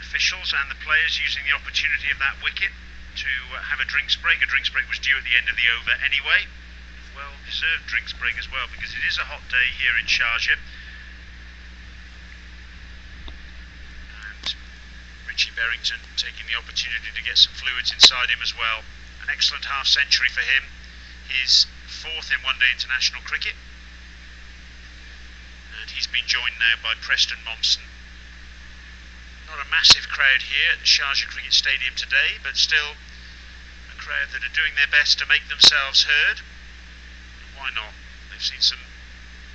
officials and the players using the opportunity of that wicket to have a drinks break. A drinks break was due at the end of the over anyway. Well-deserved drinks break as well, because it is a hot day here in Sharjah. And Richie Berrington taking the opportunity to get some fluids inside him as well. An excellent half-century for him. His fourth in one-day international cricket. And he's been joined now by Preston Mommsen. Not a massive crowd here at the Sharjah Cricket Stadium today, but still a crowd that are doing their best to make themselves heard. Why not? They've seen some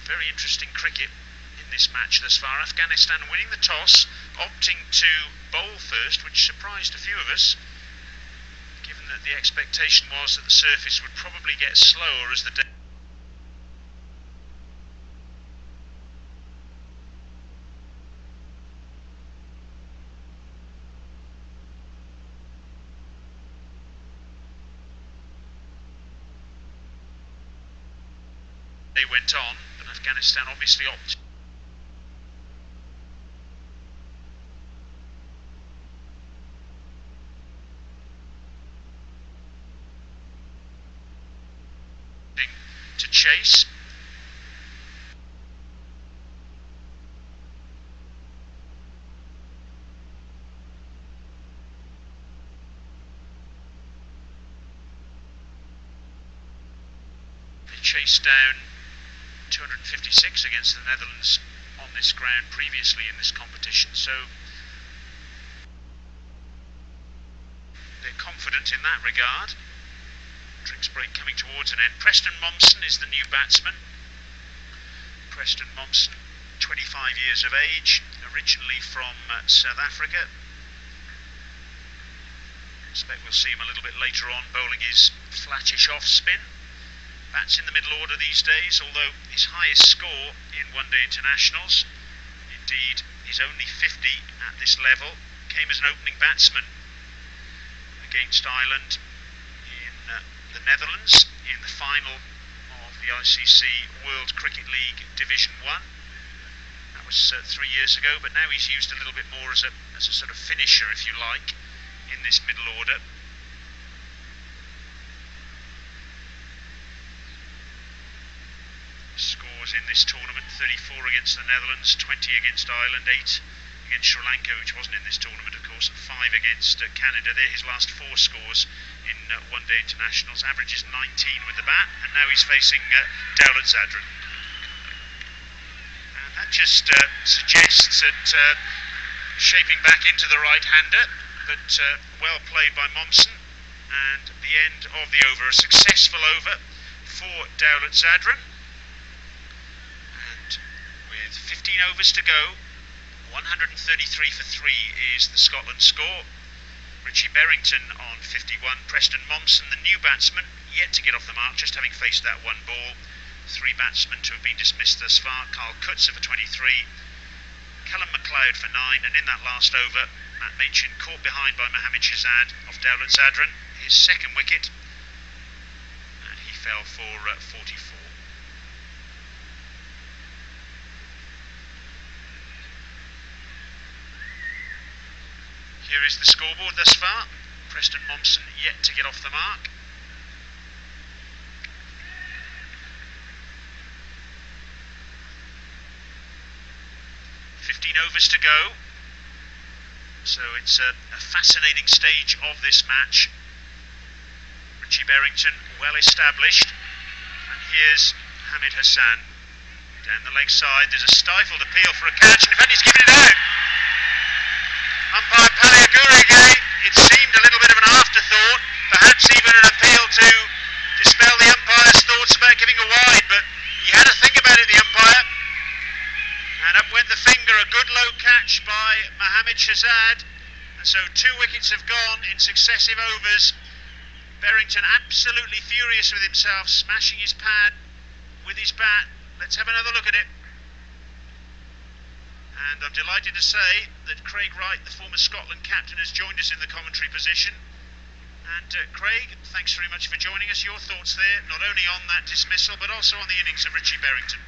very interesting cricket in this match thus far. Afghanistan winning the toss, opting to bowl first, which surprised a few of us, given that the expectation was that the surface would probably get slower as the day went on, but Afghanistan obviously opted to chase. They chased down 256 against the Netherlands on this ground previously in this competition, so they're confident in that regard. Drinks break coming towards an end. Preston Mommsen is the new batsman. Preston Mommsen, 25 years of age, originally from South Africa. I expect we'll see him a little bit later on bowling his flattish off spin. Bats in the middle order these days, although his highest score in one-day internationals, indeed his only 50 at this level, came as an opening batsman against Ireland in the Netherlands in the final of the ICC World Cricket League Division 1. That was 3 years ago, but now he's used a little bit more as a sort of finisher, if you like, in this middle order. Scores in this tournament: 34 against the Netherlands, 20 against Ireland, 8 against Sri Lanka, which wasn't in this tournament of course, and 5 against Canada. They're his last 4 scores in one-day internationals. Averages 19 with the bat, and now he's facing Dawlat Zadran. And that just suggests that shaping back into the right-hander, but well played by Mommsen. And the end of the over, a successful over for Dawlat Zadran. 15 overs to go, 133 for 3 is the Scotland score. Richie Berrington on 51, Preston Mommsen, the new batsman, yet to get off the mark, just having faced that one ball. 3 batsmen to have been dismissed thus far: Carl Kutzer for 23, Callum MacLeod for 9, and in that last over, Matt Machin caught behind by Mohammad Shahzad of Dawlat Zadran, his second wicket, and he fell for 44. Here is the scoreboard thus far. Preston Mommsen yet to get off the mark. Overs to go, so it's a fascinating stage of this match. Richie Berrington well established, and here's Hamid Hassan down the leg side. There's a stifled appeal for a catch, and in fact he's given it out. Umpire Paliagurige, it seemed a little bit of an afterthought, perhaps even an appeal to dispel the umpire's thoughts about giving a wide, but he had to think about it, the umpire. And up went the finger, a good low catch by Mohammad Shahzad. And so 2 wickets have gone in successive overs. Berrington absolutely furious with himself, smashing his pad with his bat. Let's have another look at it. And I'm delighted to say that Craig Wright, the former Scotland captain, has joined us in the commentary position. And Craig, thanks very much for joining us. Your thoughts there, not only on that dismissal, but also on the innings of Richie Berrington.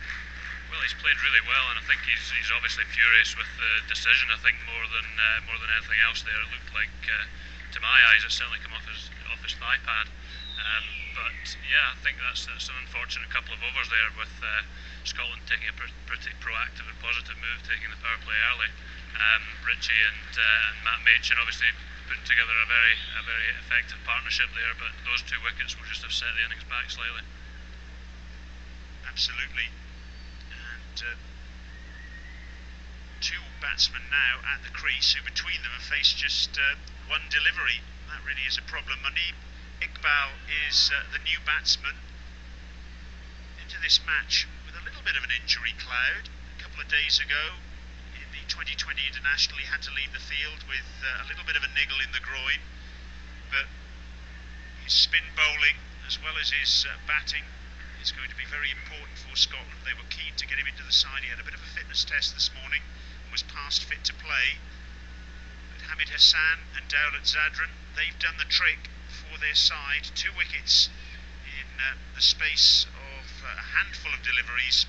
Well, he's played really well, and I think he's obviously furious with the decision. I think more than anything else, there it looked like, to my eyes, it certainly came off his thigh pad. But yeah, I think that's an unfortunate couple of overs there, with Scotland taking a pretty proactive and positive move, taking the power play early. Richie and Matt Machin obviously putting together a very effective partnership there, but those two wickets will just have set the innings back slightly. Absolutely. And two batsmen now at the crease, who between them have faced just one delivery. That really is a problem. Muneeb Iqbal is the new batsman into this match with a little bit of an injury cloud. A couple of days ago in the 2020 International, he had to leave the field with a little bit of a niggle in the groin, but his spin bowling as well as his batting is going to be very important for Scotland. They were keen to get him into the side. He had a bit of a fitness test this morning and was passed fit to play. But Hamid Hassan and Dawlat Zadran, they've done the trick for their side. 2 wickets in the space of a handful of deliveries.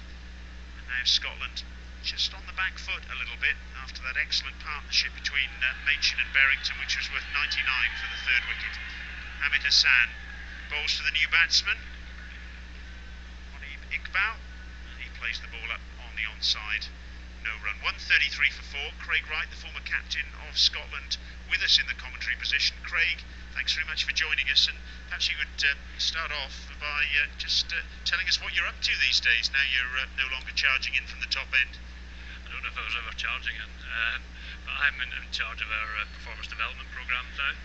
And now Scotland just on the back foot a little bit after that excellent partnership between Machin and Berrington, which was worth 99 for the 3rd wicket. Hamid Hassan bowls to the new batsman, Iqbal, and he plays the ball up on the onside. No run. 133 for 4. Craig Wright, the former captain of Scotland, with us in the commentary position. Craig, thanks very much for joining us, and perhaps you could start off by just telling us what you're up to these days. Now you're no longer charging in from the top end. I don't know if I was ever charging in, but I'm in charge of our performance development programme now.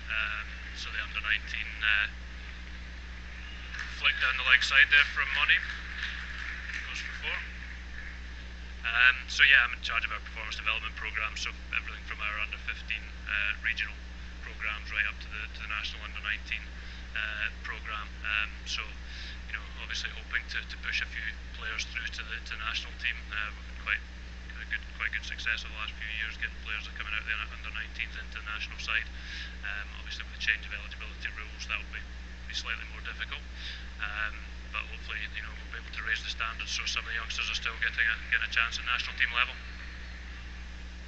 So the under-19 flick down the leg side there from Muneeb. Goes for 4. So yeah, I'm in charge of our performance development programme, so everything from our under-15 regional programmes right up to the national under-19 programme. So, you know, obviously hoping to push a few players through to the national team. We've been quite good success over the last few years, getting players that are coming out of the under-19s into the national side. Obviously with the change of eligibility rules, that will be slightly more difficult. But hopefully, you know, we'll be able to raise the standards so some of the youngsters are still getting a chance at national team level.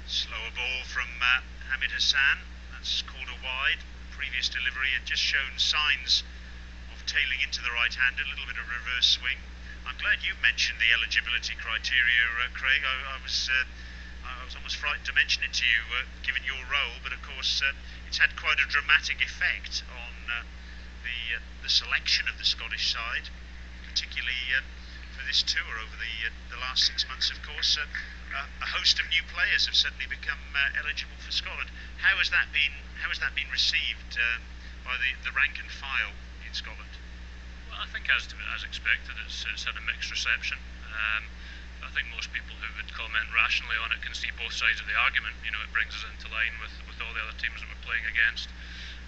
Slower ball from Hamid Hassan. That's called a wide. Previous delivery had just shown signs of tailing into the right-hander, a little bit of reverse swing. I'm glad you mentioned the eligibility criteria, Craig. I was almost frightened to mention it to you, given your role, but of course it's had quite a dramatic effect on the selection of the Scottish side, particularly for this tour over the last 6 months. Of course, a host of new players have suddenly become eligible for Scotland. How has that been received by the rank and file in Scotland? Well, I think as expected, it's had a mixed reception. I think most people who would comment rationally on it can see both sides of the argument. You know, it brings us into line with all the other teams that we're playing against,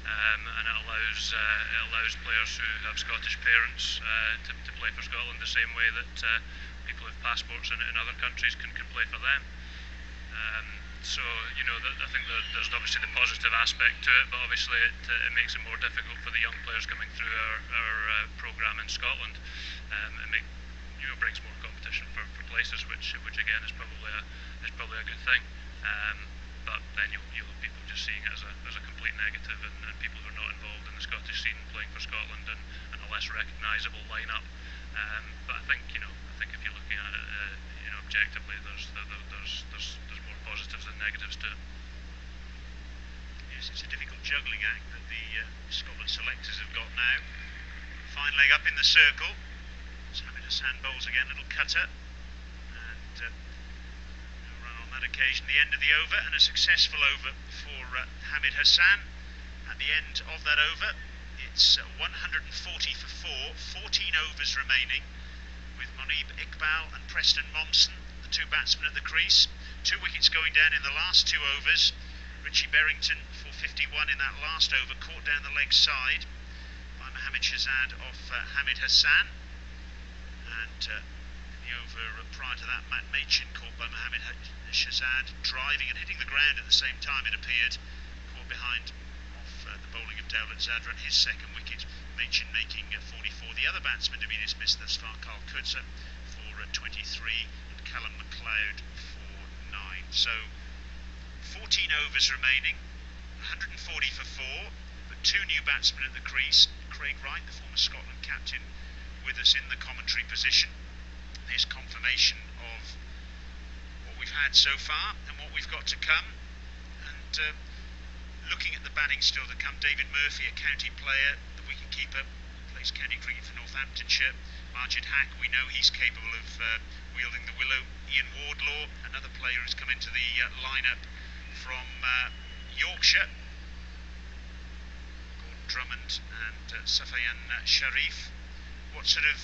and it allows players who have Scottish parents to play for Scotland the same way that people with passports in other countries can play for them. So, you know, I think there's obviously the positive aspect to it, but obviously it makes it more difficult for the young players coming through our programme in Scotland. It brings more competition for places, which again is probably a good thing. But then you'll have people just seeing it as a complete negative, and people who are not involved in the Scottish scene playing for Scotland and a less recognisable lineup. But I think if you're looking at it, objectively, there's more positives than negatives to it. Yes, it's a difficult juggling act that the Scotland selectors have got now. Fine leg up in the circle. Hamid Hassan bowls again, little cutter, and no run on that occasion. The end of the over, and a successful over for Hamid Hassan. At the end of that over, it's 140 for 4, 14 overs remaining, with Muneeb Iqbal and Preston Momsen, the two batsmen at the crease. 2 wickets going down in the last 2 overs. Richie Berrington for 51 in that last over, caught down the leg side by Mohammad Shahzad off Hamid Hassan. And in the over prior to that, Matt Machin caught by Mohammad Shahzad, driving and hitting the ground at the same time, it appeared, caught behind off the bowling of Dawlat Zadran, his second wicket. Machin making 44. The other batsman to be dismissed thus far, Carl Kudza, for 23, and Callum MacLeod for 9. So 14 overs remaining, 140 for 4, but 2 new batsmen at the crease. Craig Wright, the former Scotland captain, with us in the commentary position. There's confirmation of what we've had so far and what we've got to come. And looking at the batting still to come, David Murphy, a county player, the wicketkeeper, plays county cricket for Northamptonshire. Majid Haq, we know he's capable of wielding the willow. Ian Wardlaw, another player who's come into the lineup from Yorkshire. Gordon Drummond and Safayan Sharif. What sort of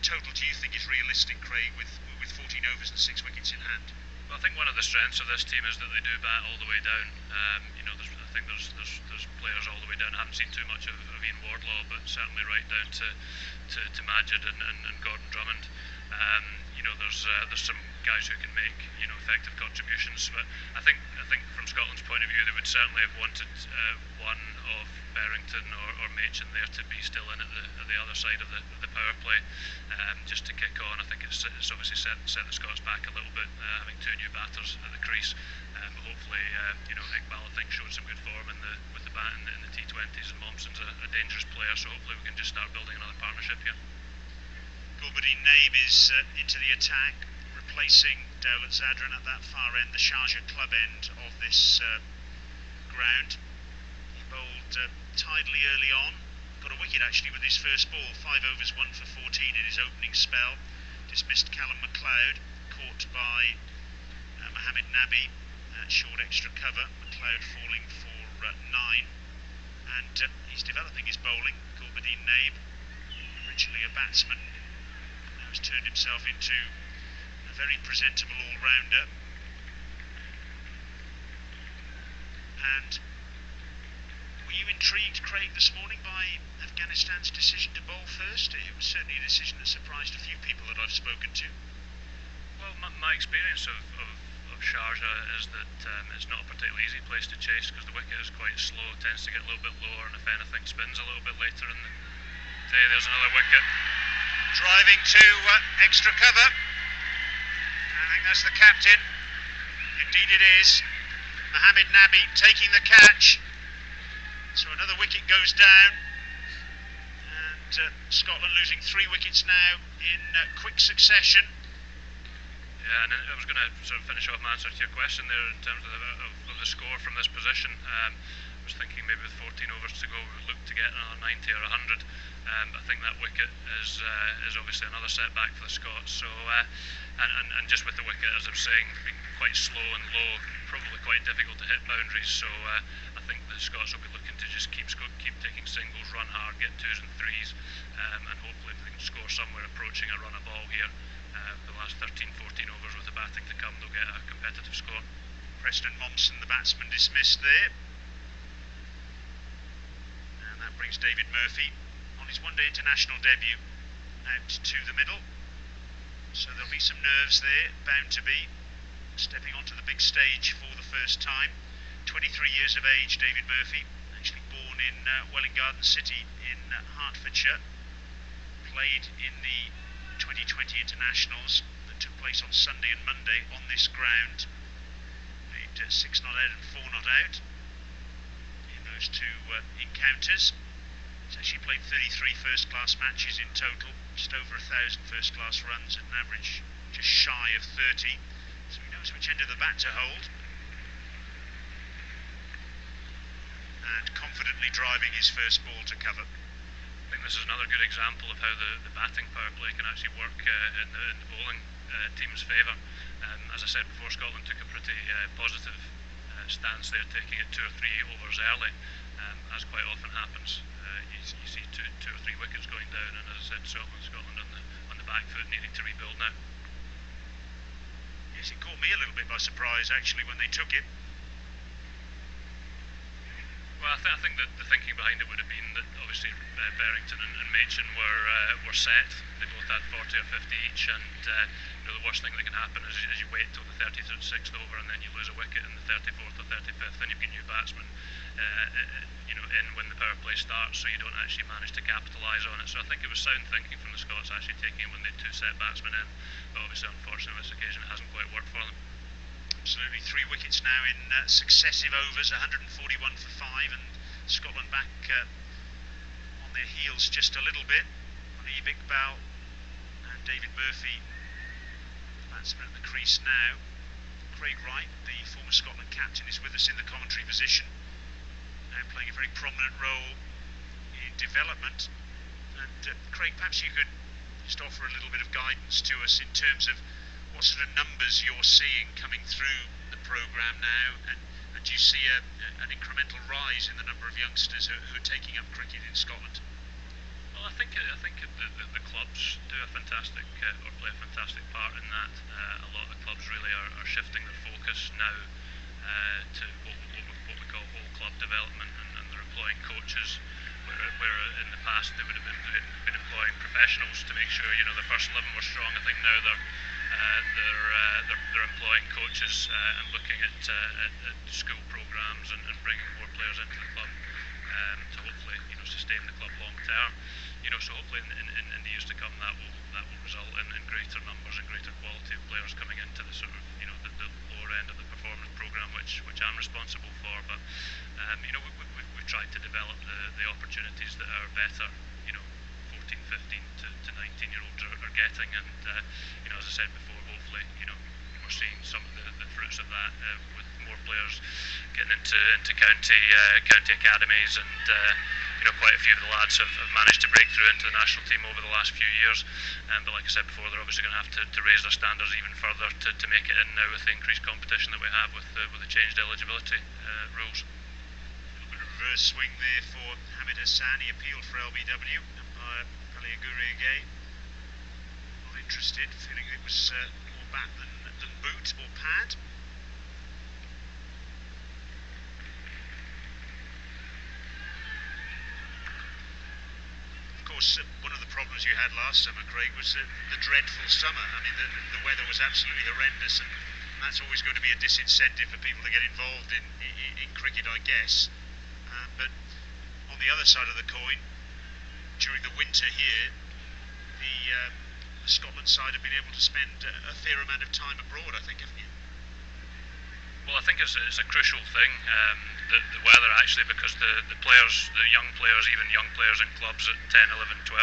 total do you think is realistic, Craig, with 14 overs and 6 wickets in hand? Well, I think one of the strengths of this team is that they do bat all the way down. I think there's players all the way down. I haven't seen too much of Ian Wardlaw, but certainly right down to Majid and Gordon Drummond. There's some guys who can make effective contributions, but I think from Scotland's point of view, they would certainly have wanted one of Berrington or Machin there to be still in at the other side of the power play, just to kick on. I think it's obviously set the Scots back a little bit, having 2 new batters at the crease. But hopefully, Iqbal, I think, showed some good form with the bat in the T20s, and Momsen's a dangerous player, so hopefully we can just start building another partnership here. Gulbuddin Naib is into the attack, replacing Dawlat Zadran at that far end, the Sharjah club end of this ground. He bowled tidily early on, got a wicket actually with his first ball, 5 overs 1 for 14 in his opening spell. Dismissed Callum MacLeod, caught by Mohammed Nabi, short extra cover. MacLeod falling for 9, and he's developing his bowling. Gulbuddin Naib, originally a batsman, now has turned himself into a very presentable all-rounder. And were you intrigued, Craig, this morning by Afghanistan's decision to bowl first? It was certainly a decision that surprised a few people that I've spoken to. Well, my experience of Sharjah is that it's not a particularly easy place to chase, because the wicket is quite slow, tends to get a little bit lower, and if anything spins a little bit later in the day. There's another wicket. Driving to extra cover. I think that's the captain. Indeed it is. Mohammed Nabi taking the catch. So another wicket goes down. And Scotland losing 3 wickets now in quick succession. Yeah, and I was going to sort of finish off my answer to your question there in terms of the score from this position. I was thinking maybe with 14 overs to go we would look to get another 90 or 100. I think that wicket is obviously another setback for the Scots. So and just with the wicket, as I was saying, being quite slow and low, probably quite difficult to hit boundaries. So I think the Scots will be looking to just keep taking singles, run hard, get 2s and 3s, and hopefully if they can score somewhere approaching a run a ball here. The last 13-14 overs with the batting to come, they'll get a competitive score. Preston Momsen, the batsman, dismissed there. And that brings David Murphy on his one-day international debut out to the middle. So there'll be some nerves there, bound to be, stepping onto the big stage for the first time. 23 years of age, David Murphy, actually born in Welwyn Garden City in Hertfordshire. Played in the 2020 internationals that took place on Sunday and Monday on this ground. Made 6 not out and 4 not out in those 2 encounters. He's actually played 33 first-class matches in total, just over 1,000 first-class runs at an average just shy of 30. So he knows which end of the bat to hold. And confidently driving his first ball to cover. I think this is another good example of how the batting power play can actually work in the bowling team's favour. As I said before, Scotland took a pretty positive stance there, taking it 2 or 3 overs early, as quite often happens. You see two or three wickets going down, and as I said, Scotland on the back foot, needing to rebuild now. Yes, it caught me a little bit by surprise actually when they took it. Well, I think that the thinking behind it would have been that obviously Berrington and Machin were set. They both had 40 or 50 each, and the worst thing that can happen is you wait till the 36th over and then you lose a wicket in the 34th or 35th, and you've got new batsmen in when the power play starts, so you don't actually manage to capitalise on it. So I think it was sound thinking from the Scots actually taking it when they had 2 set batsmen in, but obviously unfortunately on this occasion it hasn't quite worked for them. Absolutely, 3 wickets now in successive overs, 141 for 5, and Scotland back on their heels just a little bit. Eve Iqbal and David Murphy, the batsman at the crease now. Craig Wright, the former Scotland captain, is with us in the commentary position, now playing a very prominent role in development. And Craig, perhaps you could just offer a little bit of guidance to us in terms of what sort of numbers you're seeing coming through the programme now, and do you see an incremental rise in the number of youngsters who are taking up cricket in Scotland? Well, I think the clubs do a fantastic or play a fantastic part in that. A lot of the clubs really are shifting their focus now to what we call whole club development, and they're employing coaches where in the past they would have been employing professionals to make sure the first 11 were strong. I think now they're employing coaches and looking at school programs and bringing more players into the club to hopefully sustain the club long term. So hopefully in the years to come that will result in greater numbers and greater quality of players coming into the sort of the lower end of the performance programme which I'm responsible for. But we've tried to develop the opportunities that are better 14, 15 to 19-year-olds are getting, and as I said before, hopefully we're seeing some of the fruits of that with more players getting into county academies, and quite a few of the lads have managed to break through into the national team over the last few years. But like I said before, they're obviously going to have to raise their standards even further to make it in now with the increased competition that we have with the changed eligibility rules. A little bit of reverse swing there for Hamid Hassan. He appealed for LBW. Umpire Paliaguri again, not interested, feeling it was more bat than boot or pad. One of the problems you had last summer, Craig, was the dreadful summer. I mean, the weather was absolutely horrendous, and that's always going to be a disincentive for people to get involved in cricket, I guess. But on the other side of the coin, during the winter here, the Scotland side have been able to spend a fair amount of time abroad, I think, haven't you? Well, I think it's a crucial thing, the weather actually, because the players, the young players, even young players in clubs at 10, 11, 12,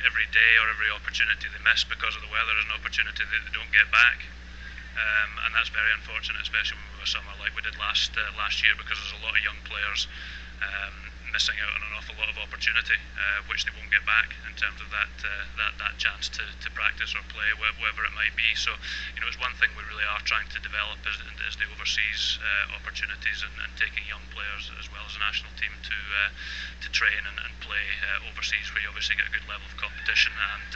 every day or every opportunity they miss because of the weather is an opportunity that they don't get back, and that's very unfortunate, especially when we have a summer like we did last year, because there's a lot of young players missing out on an awful lot of opportunity, which they won't get back in terms of that chance to practice or play, wherever it might be. So, it's one thing we really are trying to develop is the overseas opportunities and taking young players as well as the national team to train and play overseas, where you obviously get a good level of competition and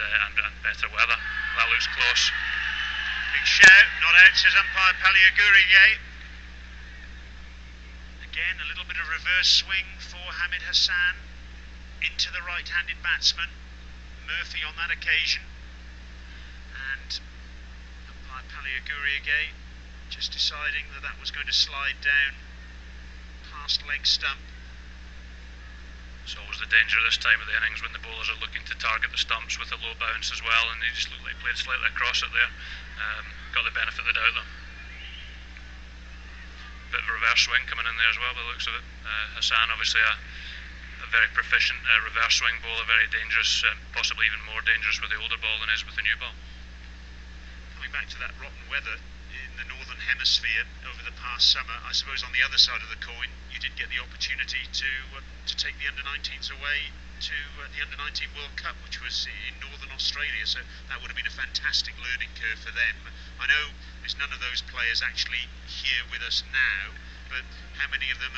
better weather. That looks close. Big shout, not out, says umpire Paliaguri. Again, a little bit of reverse swing for Hamid Hassan into the right-handed batsman, Murphy on that occasion, and umpire Paliaguri just deciding that was going to slide down past leg stump. It's always the danger this time of the innings when the bowlers are looking to target the stumps with a low bounce as well, and he just looked like he played slightly across it there. Got the benefit of the doubt though. Bit of a reverse swing coming in there as well by the looks of it. Hassan obviously a very proficient reverse swing bowler, very dangerous, possibly even more dangerous with the older ball than is with the new ball. Coming back to that rotten weather in the northern hemisphere over the past summer, I suppose on the other side of the coin you did get the opportunity to take the under-19s away to the under-19 World Cup, which was in northern Australia, so that would have been a fantastic learning curve for them. I know there's none of those players actually here with us now, but how many of them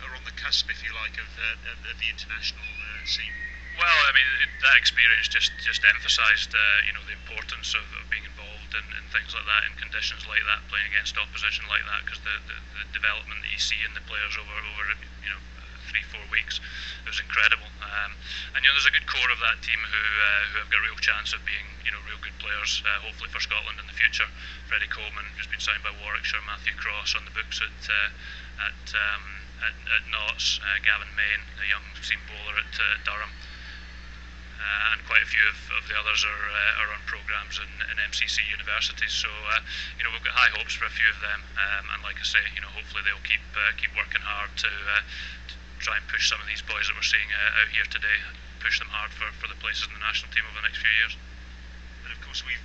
are on the cusp, if you like, of the international scene? Well, I mean, that experience just emphasised the importance of being involved in things like that, in conditions like that, playing against opposition like that, because the development that you see in the players over 3-4 weeks. It was incredible. And there's a good core of that team who have got a real chance of being real good players, hopefully for Scotland in the future. Freddie Coleman, who's been signed by Warwickshire, Matthew Cross on the books at Notts, Gavin Main, a young seam bowler at Durham. And quite a few of the others are on programmes in MCC universities. So we've got high hopes for a few of them, and like I say, hopefully they'll keep working hard to try and push some of these boys that we're seeing out here today, push them hard for the places in the national team over the next few years. And of course we've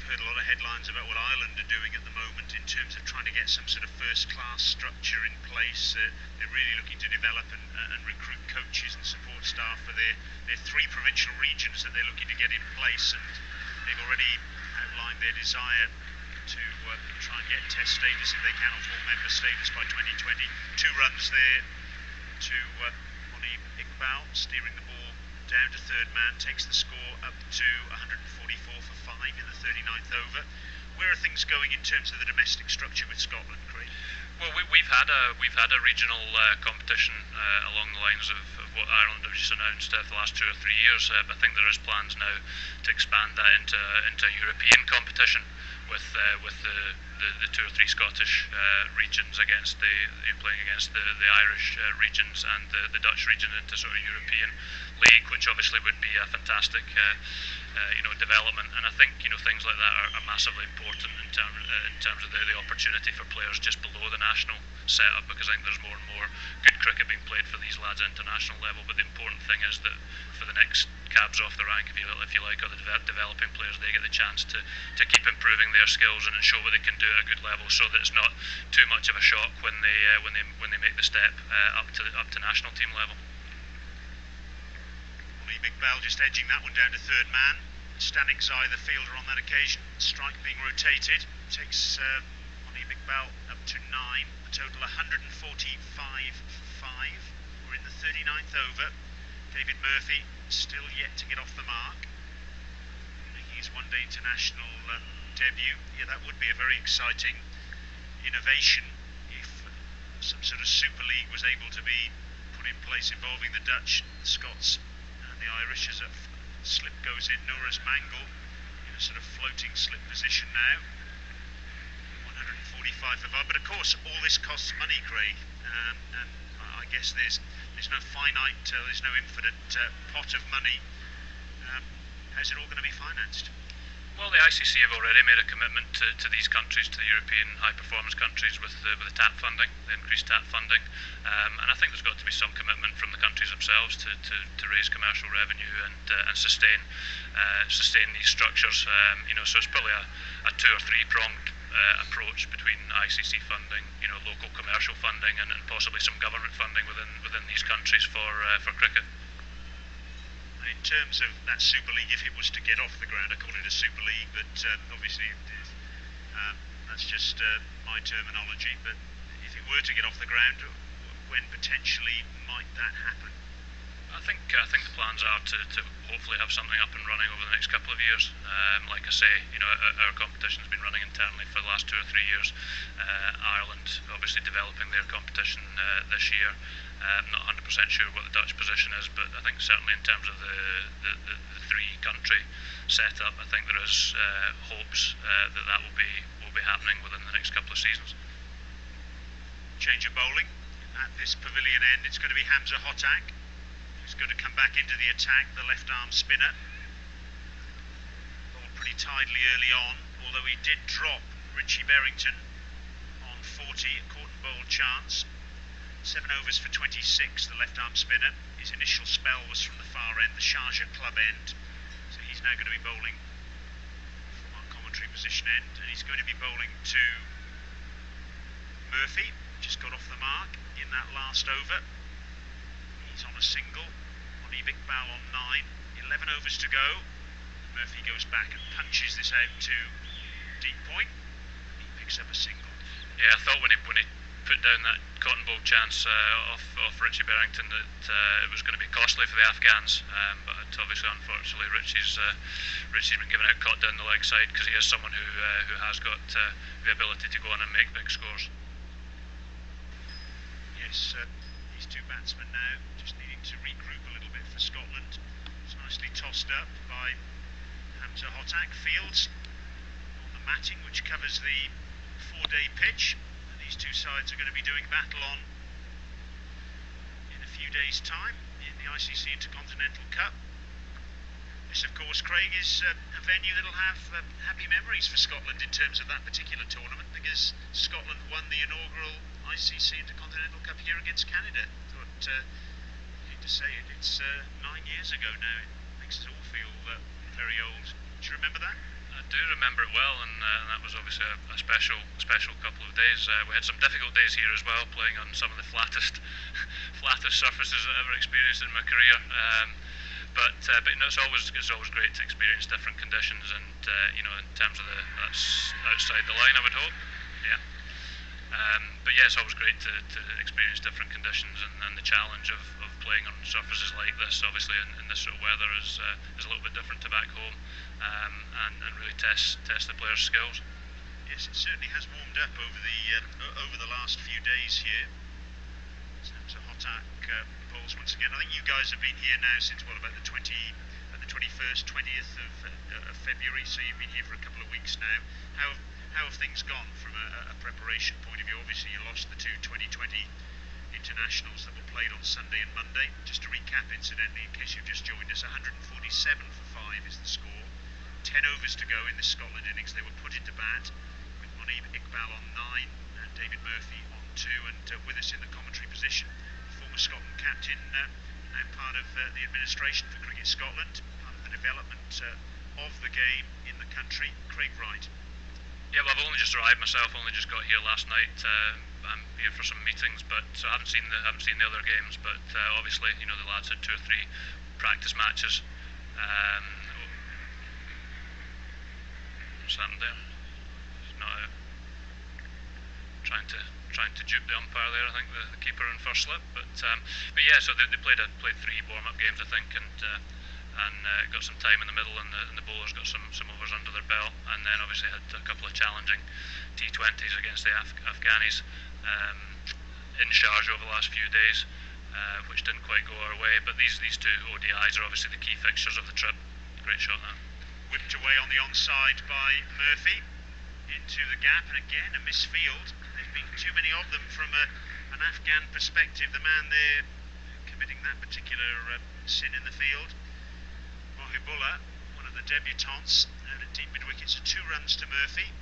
heard a lot of headlines about what Ireland are doing at the moment in terms of trying to get some sort of first-class structure in place. They're really looking to develop and recruit coaches and support staff for their 3 provincial regions that they're looking to get in place, and they've already outlined their desire to try and get test status if they can, or full member status by 2020. 2 runs there to Monib Iqbal, steering the ball down to third man, takes the score up to 144 for 5 in the 39th over. Where are things going in terms of the domestic structure with Scotland, Craig? Well, we've had a regional competition along the lines of what Ireland have just announced for the last 2 or 3 years. But I think there is plans now to expand that into a European competition with the 2 or 3 Scottish regions playing against the Irish regions and the Dutch region into sort of European league, which obviously would be a fantastic development. And I think things like that are massively important in terms of the opportunity for players just below the national setup, because I think there's more and more good cricket being played for these lads at international level. But the important thing is that for the next cabs off the rank, if you like, or the developing players, they get the chance to keep improving their skills and show what they can do at a good level, so that it's not too much of a shock when they make the step up to national team level. Big Bell just edging that one down to third man. Stanik Zai, the fielder on that occasion. Strike being rotated takes Monib Iqbal up to 9. A total 145 for 5. We're in the 39th over. David Murphy still yet to get off the mark, making his one-day international debut. Yeah, that would be a very exciting innovation if some sort of Super League was able to be put in place involving the Dutch, the Scots, the Irish, as a slip goes in. Noura's Mangle in a sort of floating slip position now. 145 for 5. But of course, all this costs money, Craig. And I guess there's no finite, there's no infinite pot of money. How's it all going to be financed? Well, the ICC have already made a commitment to these countries, to the European high-performance countries, with the TAP funding, the increased TAP funding, and I think there's got to be some commitment from the countries themselves to raise commercial revenue and sustain these structures. So it's probably a 2 or 3 pronged approach between ICC funding, local commercial funding, and possibly some government funding within these countries for cricket. In terms of that Super League, if it was to get off the ground, I call it a Super League, but obviously that's just my terminology. But if it were to get off the ground, when potentially might that happen? I think the plans are to hopefully have something up and running over the next couple of years. Like I say, our competition's been running internally for the last 2 or 3 years. Ireland obviously developing their competition this year. I'm not 100% sure what the Dutch position is, but I think certainly in terms of the 3-country setup, I think there is hopes that will be happening within the next couple of seasons. Change of bowling at this pavilion end. It's going to be Hamza Hotak, who's going to come back into the attack, the left arm spinner. Bowled pretty tidily early on, although he did drop Richie Berrington on 40, a caught and bowled chance. 7 overs for 26, the left arm spinner. His initial spell was from the far end, the Sharjah club end. So he's now going to be bowling from our commentary position end, and he's going to be bowling to Murphy, just got off the mark in that last over. He's on a single. Monib Iqbal on 9. 11 overs to go. Murphy goes back and punches this out to deep point. He picks up a single. Yeah, I thought when he put down that cotton ball chance off Richie Berrington that it was going to be costly for the Afghans, but obviously, unfortunately, Richie's been given out caught down the leg side, because he is someone who has got the ability to go on and make big scores. Yes, he These two batsmen now just needing to regroup a little bit for Scotland. It's nicely tossed up by Hamza Hotak. Fields on the matting which covers the 4-day pitch. And these two sides are going to be doing battle on in a few days' time in the ICC Intercontinental Cup. This, of course, Craig, is a venue that'll have happy memories for Scotland in terms of that particular tournament, because Scotland won the inaugural ICC Intercontinental Cup here against Canada. But I hate to say it, it's 9 years ago now. It makes us all feel very old. Do you remember that? I do remember it well, and that was obviously a special couple of days. We had some difficult days here as well, playing on some of the flattest surfaces I've ever experienced in my career. But you know, it's always great to experience different conditions, and you know, in terms of that's outside the line, I would hope. Yeah. But yeah, it's always great to experience different conditions, and the challenge of playing on surfaces like this, obviously in this sort of weather, is a little bit different to back home, and really test the players' skills. Yes, it certainly has warmed up over the last few days here. So Hotak bowls once again. I think you guys have been here now since about the 21st, 20th of February. So you've been here for a couple of weeks now. How have things gone from a preparation point of view? Obviously, you lost the two 2020 internationals that were played on Sunday and Monday. Just to recap, incidentally, in case you've just joined us, 147 for 5 is the score. 10 overs to go in the Scotland innings. They were put into bat with Monib Iqbal on 9 and David Murphy on 2, and with us in the commentary position, former Scotland captain, now part of the administration for Cricket Scotland, part of the development of the game in the country, Craig Wright. Yeah, well, I've only just arrived myself. Only just got here last night. I'm here for some meetings, but so I haven't seen the other games. But obviously, you know, the lads had 2 or 3 practice matches. What's happened there? He's not trying to dupe the umpire there. I think the keeper in first slip. But yeah, so they played 3 warm-up games, I think, and got some time in the middle, and the bowlers got some overs under their belt, and then obviously had a couple of challenging T20s against the Afghanis in Sharjah over the last few days, which didn't quite go our way. But these 2 ODIs are obviously the key fixtures of the trip. Great shot that. Whipped away on the onside by Murphy into the gap, and again a misfield. There's been too many of them from an Afghan perspective. The man there committing that particular sin in the field, Mohibullah, one of the debutants, out at deep mid-wicket, so 2 runs to Murphy.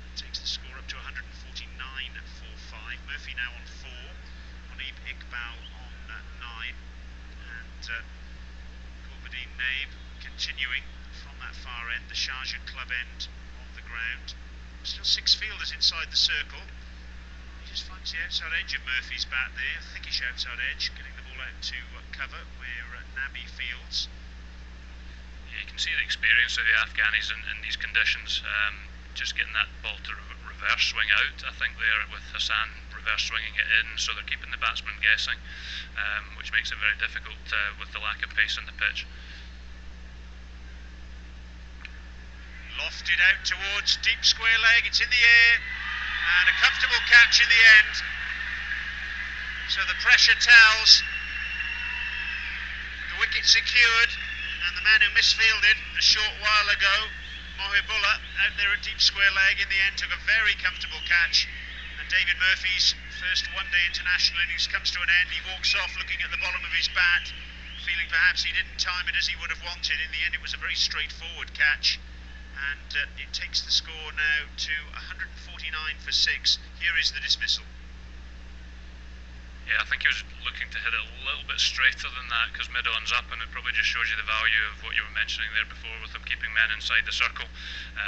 That takes the score up to 149 for 5. Murphy now on 4, Monib Iqbal on 9, and Corbadine Naib continuing from that far end, the Sharjah club end of the ground. Still 6 fielders inside the circle. He just finds the outside edge of Murphy's bat there, thickish outside edge, getting the ball out to cover where Nabi fields. Yeah, you can see the experience of the Afghanis in these conditions. Just getting that ball to reverse swing out, I think there with Hassan reverse swinging it in, so they're keeping the batsman guessing, which makes it very difficult with the lack of pace on the pitch. Lofted out towards deep square leg, it's in the air, and a comfortable catch in the end. So the pressure tells, the wicket secured, and the man who misfielded a short while ago, Mohibullah, out there at deep square leg, in the end took a very comfortable catch, and David Murphy's first one-day international innings comes to an end. He walks off looking at the bottom of his bat, feeling perhaps he didn't time it as he would have wanted. In the end it was a very straightforward catch, and it takes the score now to 149 for 6. Here is the dismissal. Yeah, I think he was looking to hit it a little bit straighter than that, because mid-on's up, and it probably just shows you the value of what you were mentioning there before with him keeping men inside the circle.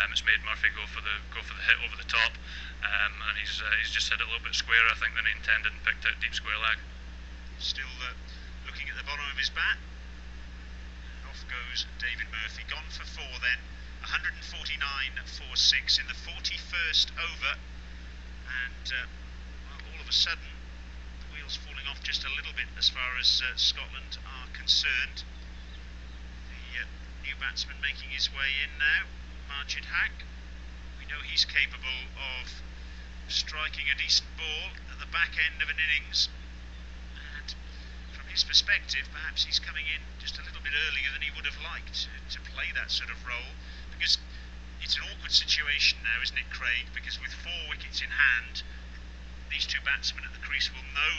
It's made Murphy go for the hit over the top, and he's just hit it a little bit squarer, I think, than he intended, and picked out deep square leg. Still looking at the bottom of his bat. Off goes David Murphy, gone for 4 then. 149 for 6 in the 41st over, and well, all of a sudden the wheels falling off just a little bit as far as Scotland are concerned. The new batsman making his way in now, Majid Haq. We know he's capable of striking a decent ball at the back end of an innings, and his perspective, perhaps he's coming in just a little bit earlier than he would have liked to play that sort of role, because it's an awkward situation now, isn't it, Craig? Because with 4 wickets in hand, these two batsmen at the crease will know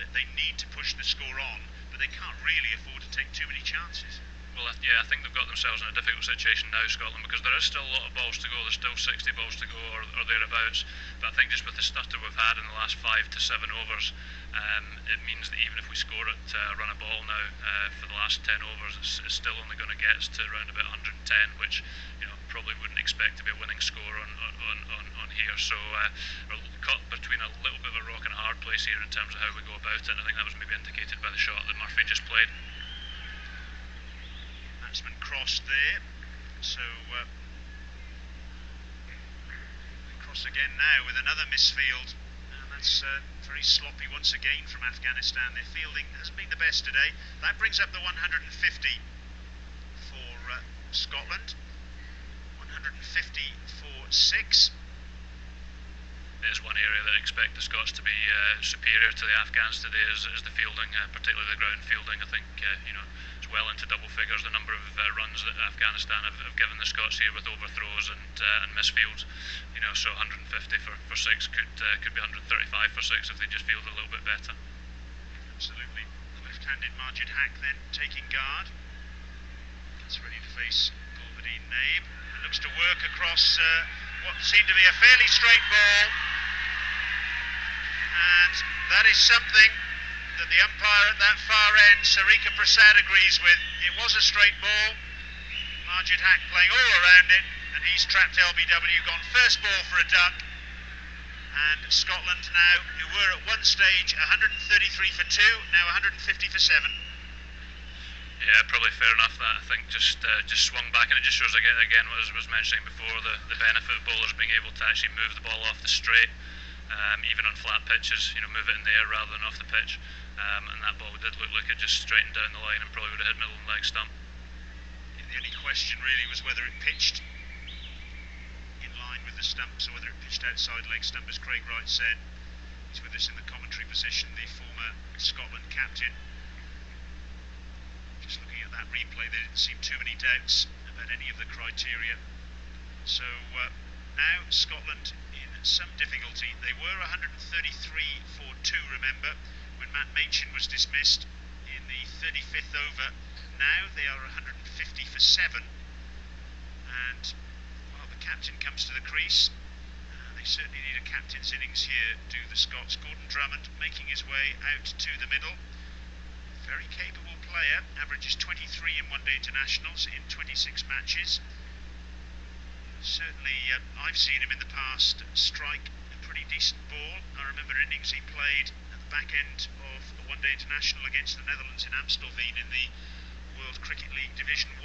that they need to push the score on, but they can't really afford to take too many chances. Well, yeah, I think they've got themselves in a difficult situation now, Scotland, because there is still a lot of balls to go. There's still 60 balls to go, or thereabouts. But I think just with the stutter we've had in the last 5 to 7 overs, it means that even if we score it, run a ball now for the last 10 overs, it's still only going to get us to around about 110, which probably wouldn't expect to be a winning score on here. So we're caught between a little bit of a rock and a hard place here in terms of how we go about it. And I think that was maybe indicated by the shot that Murphy just played. Batsman crossed there, so cross again now with another misfield, and that's very sloppy once again from Afghanistan. Their fielding hasn't been the best today. That brings up the 150 for Scotland, 150 for 6. It is one area that I expect the Scots to be superior to the Afghans today is the fielding, particularly the ground fielding. I think it's well into double figures the number of runs that Afghanistan have given the Scots here with overthrows and misfields. So 150 for 6 could be 135 for 6 if they just field a little bit better. Absolutely. Left-handed Majid Haq then taking guard. That's ready to face Gulbadine Naib. It looks to work across what seemed to be a fairly straight ball, and that is something that the umpire at that far end, Sarika Prasad, agrees with. It was a straight ball. Majid Haq playing all around it, and he's trapped LBW, gone first ball for a duck, and Scotland now, who were at one stage 133 for 2, now 150 for 7. Yeah, probably fair enough. That I think just swung back, and it just shows again what I was mentioning before, the benefit of bowlers being able to actually move the ball off the straight, even on flat pitches. Move it in the air rather than off the pitch, and that ball did look like it just straightened down the line and probably would have hit middle and leg stump. Yeah, the only question really was whether it pitched in line with the stumps or whether it pitched outside leg stump, as Craig Wright said. He's with us in the commentary position, the former Scotland captain. Just looking at that replay, there didn't seem too many doubts about any of the criteria. So now Scotland in some difficulty. They were 133 for 2, remember, when Matt Machin was dismissed in the 35th over. Now they are 150 for 7, and the captain comes to the crease. They certainly need a captain's innings here, do the Scots. Gordon Drummond making his way out to the middle. Very capable player, averages 23 in one-day internationals in 26 matches. Certainly, I've seen him in the past strike a pretty decent ball. I remember innings he played at the back end of a one-day international against the Netherlands in Amstelveen in the World Cricket League Division 1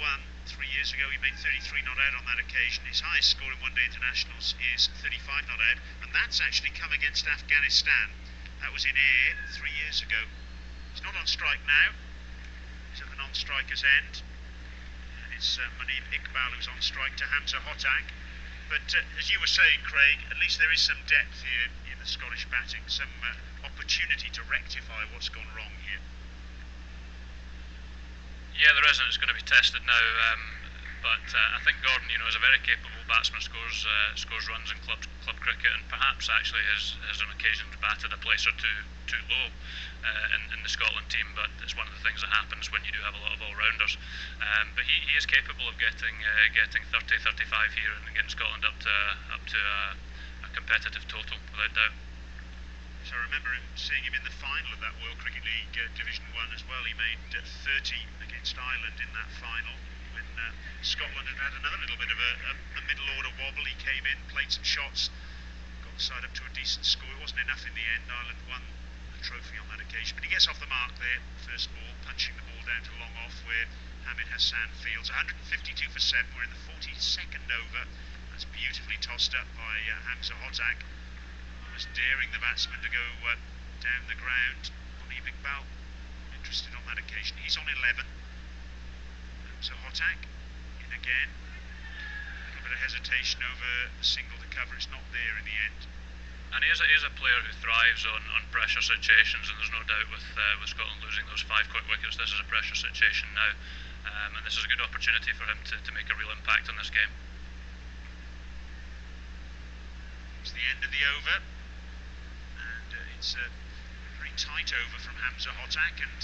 3 years ago. He made 33 not out on that occasion. His highest score in one-day internationals is 35 not out, and that's actually come against Afghanistan. That was in air 3 years ago. He's not on strike now. He's at the non-striker's end. And it's Muneeb Iqbal who's on strike to Hamza Hotak. But as you were saying, Craig, at least there is some depth here in the Scottish batting, some opportunity to rectify what's gone wrong here. Yeah, there is, and it's going to be tested now. But I think Gordon, is a very capable batsman, scores runs in club cricket, and perhaps actually has on occasions batted a place or too low in the Scotland team. But it's one of the things that happens when you do have a lot of all-rounders. But he is capable of getting 30, 35 here and getting Scotland up to a competitive total, without doubt. So I remember seeing him in the final of that World Cricket League Division 1 as well. He made 30 against Ireland in that final, when Scotland had another little bit of a middle order wobble. He came in, played some shots, got the side up to a decent score. It wasn't enough in the end. Ireland won the trophy on that occasion, but he gets off the mark there, first ball, punching the ball down to long off where Hamid Hassan fields. 152 for 7, we're in the 42nd over. That's beautifully tossed up by Hamza Hotak, almost daring the batsman to go down the ground. Muneeb Iqbal interested on that occasion. He's on 11. So Hotak in again. A little bit of hesitation over the single to cover. It's not there in the end. And he is a player who thrives on pressure situations, and there's no doubt with Scotland losing those 5 quick wickets, this is a pressure situation now, and this is a good opportunity for him to make a real impact on this game. It's the end of the over, and it's a very tight over from Hamza Hotak, and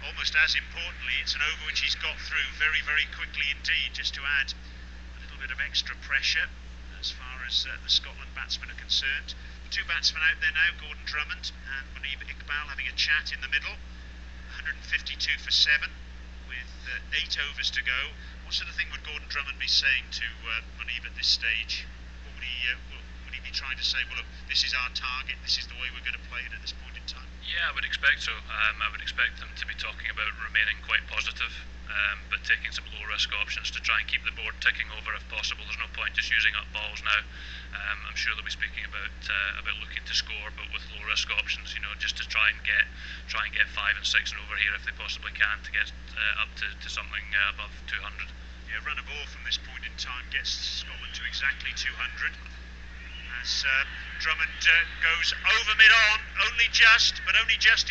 almost as importantly, it's an over which he's got through very, very quickly indeed, just to add a little bit of extra pressure as far as the Scotland batsmen are concerned. The 2 batsmen out there now, Gordon Drummond and Munib Iqbal, having a chat in the middle. 152 for 7 with 8 overs to go. What sort of thing would Gordon Drummond be saying to Munib at this stage? What would he be trying to say? Well, look, this is our target, this is the way we're going to play it at this point in time. Yeah, I would expect so. I would expect them to be talking about remaining quite positive, but taking some low-risk options to try and keep the board ticking over if possible. There's no point just using up balls now. I'm sure they'll be speaking about looking to score, but with low-risk options, just to try and get 5 and 6 and over here if they possibly can, to get up to something above 200. Yeah, run a ball from this point in time gets Scotland to exactly 200. As Drummond goes over mid-on, only just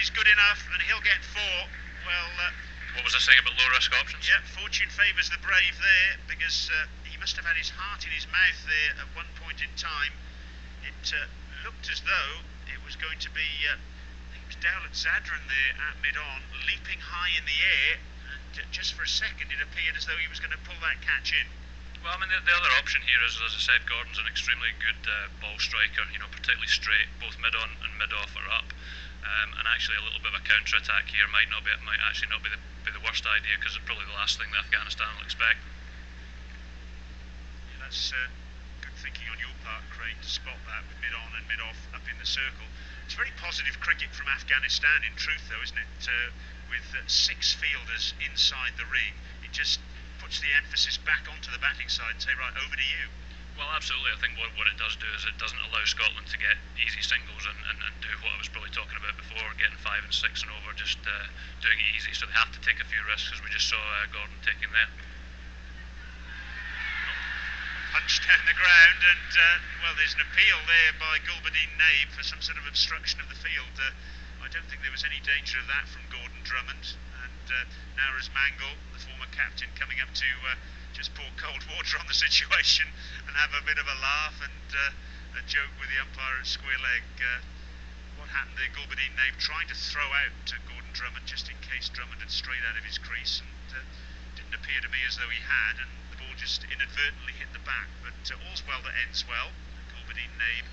is good enough, and he'll get 4. Well, what was I saying about low-risk options? Yeah, fortune favours the brave there, because he must have had his heart in his mouth there at one point in time. It looked as though it was going to be, I think it was Dowlett Zadran there at mid-on, leaping high in the air, and just for a second it appeared as though he was going to pull that catch in. Well, I mean, the other option here is, as I said, Gordon's an extremely good ball striker, particularly straight, both mid-on and mid-off are up. And actually a little bit of a counter-attack here might actually not be the worst idea, because it's probably the last thing that Afghanistan will expect. Yeah, that's good thinking on your part, Craig, to spot that with mid-on and mid-off up in the circle. It's very positive cricket from Afghanistan, in truth, though, isn't it? With 6 fielders inside the ring, it just puts the emphasis back onto the batting side and say, right, over to you. Well, absolutely. I think what it does do is it doesn't allow Scotland to get easy singles and do what I was probably talking about before, getting 5 and 6 and over, just doing it easy. So they have to take a few risks, as we just saw Gordon taking there. Punch down the ground, and well, there's an appeal there by Gulbadeen Naib for some sort of obstruction of the field. I don't think there was any danger of that from Gordon Drummond. And Nawaz Mangal, the former captain, coming up to just pour cold water on the situation and have a bit of a laugh and a joke with the umpire at square leg. What happened there? Gulbadeen Naib trying to throw out Gordon Drummond just in case Drummond had strayed out of his crease, and didn't appear to me as though he had, and the ball just inadvertently hit the back. But all's well that ends well. Gulbadeen Naib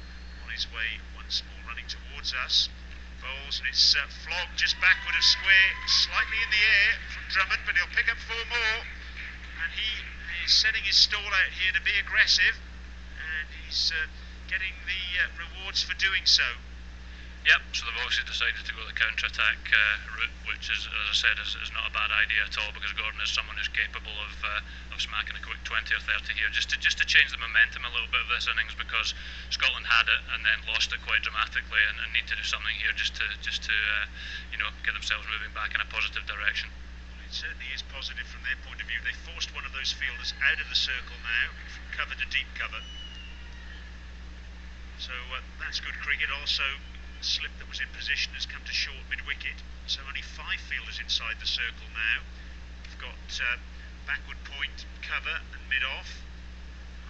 on his way once more, running towards us. Bowls, and it's flogged just backward of square, slightly in the air from Drummond, but he'll pick up 4 more, and he is setting his stall out here to be aggressive, and he's getting the rewards for doing so. Yep, so they've obviously decided to go the counter-attack route, which is, as I said, is not a bad idea at all, because Gordon is someone who's capable of smacking a quick 20 or 30 here, just to change the momentum a little bit of this innings, because Scotland had it and then lost it quite dramatically, and need to do something here just to get themselves moving back in a positive direction. Well, it certainly is positive from their point of view. They forced one of those fielders out of the circle now, from cover to deep cover. So that's good cricket. Also, slip that was in position has come to short mid-wicket, so only 5 fielders inside the circle now. We've got backward point, cover and mid-off.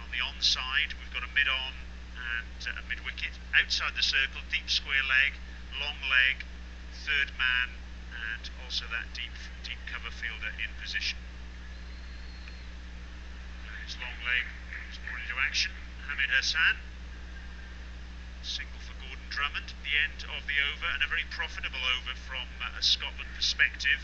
On the onside we've got a mid-on and a mid-wicket. Outside the circle, deep square leg, long leg, third man, and also that deep cover fielder in position. His long leg is more into action. Hamid Hassan, single for Gordon Drummond, the end of the over, and a very profitable over from a Scotland perspective.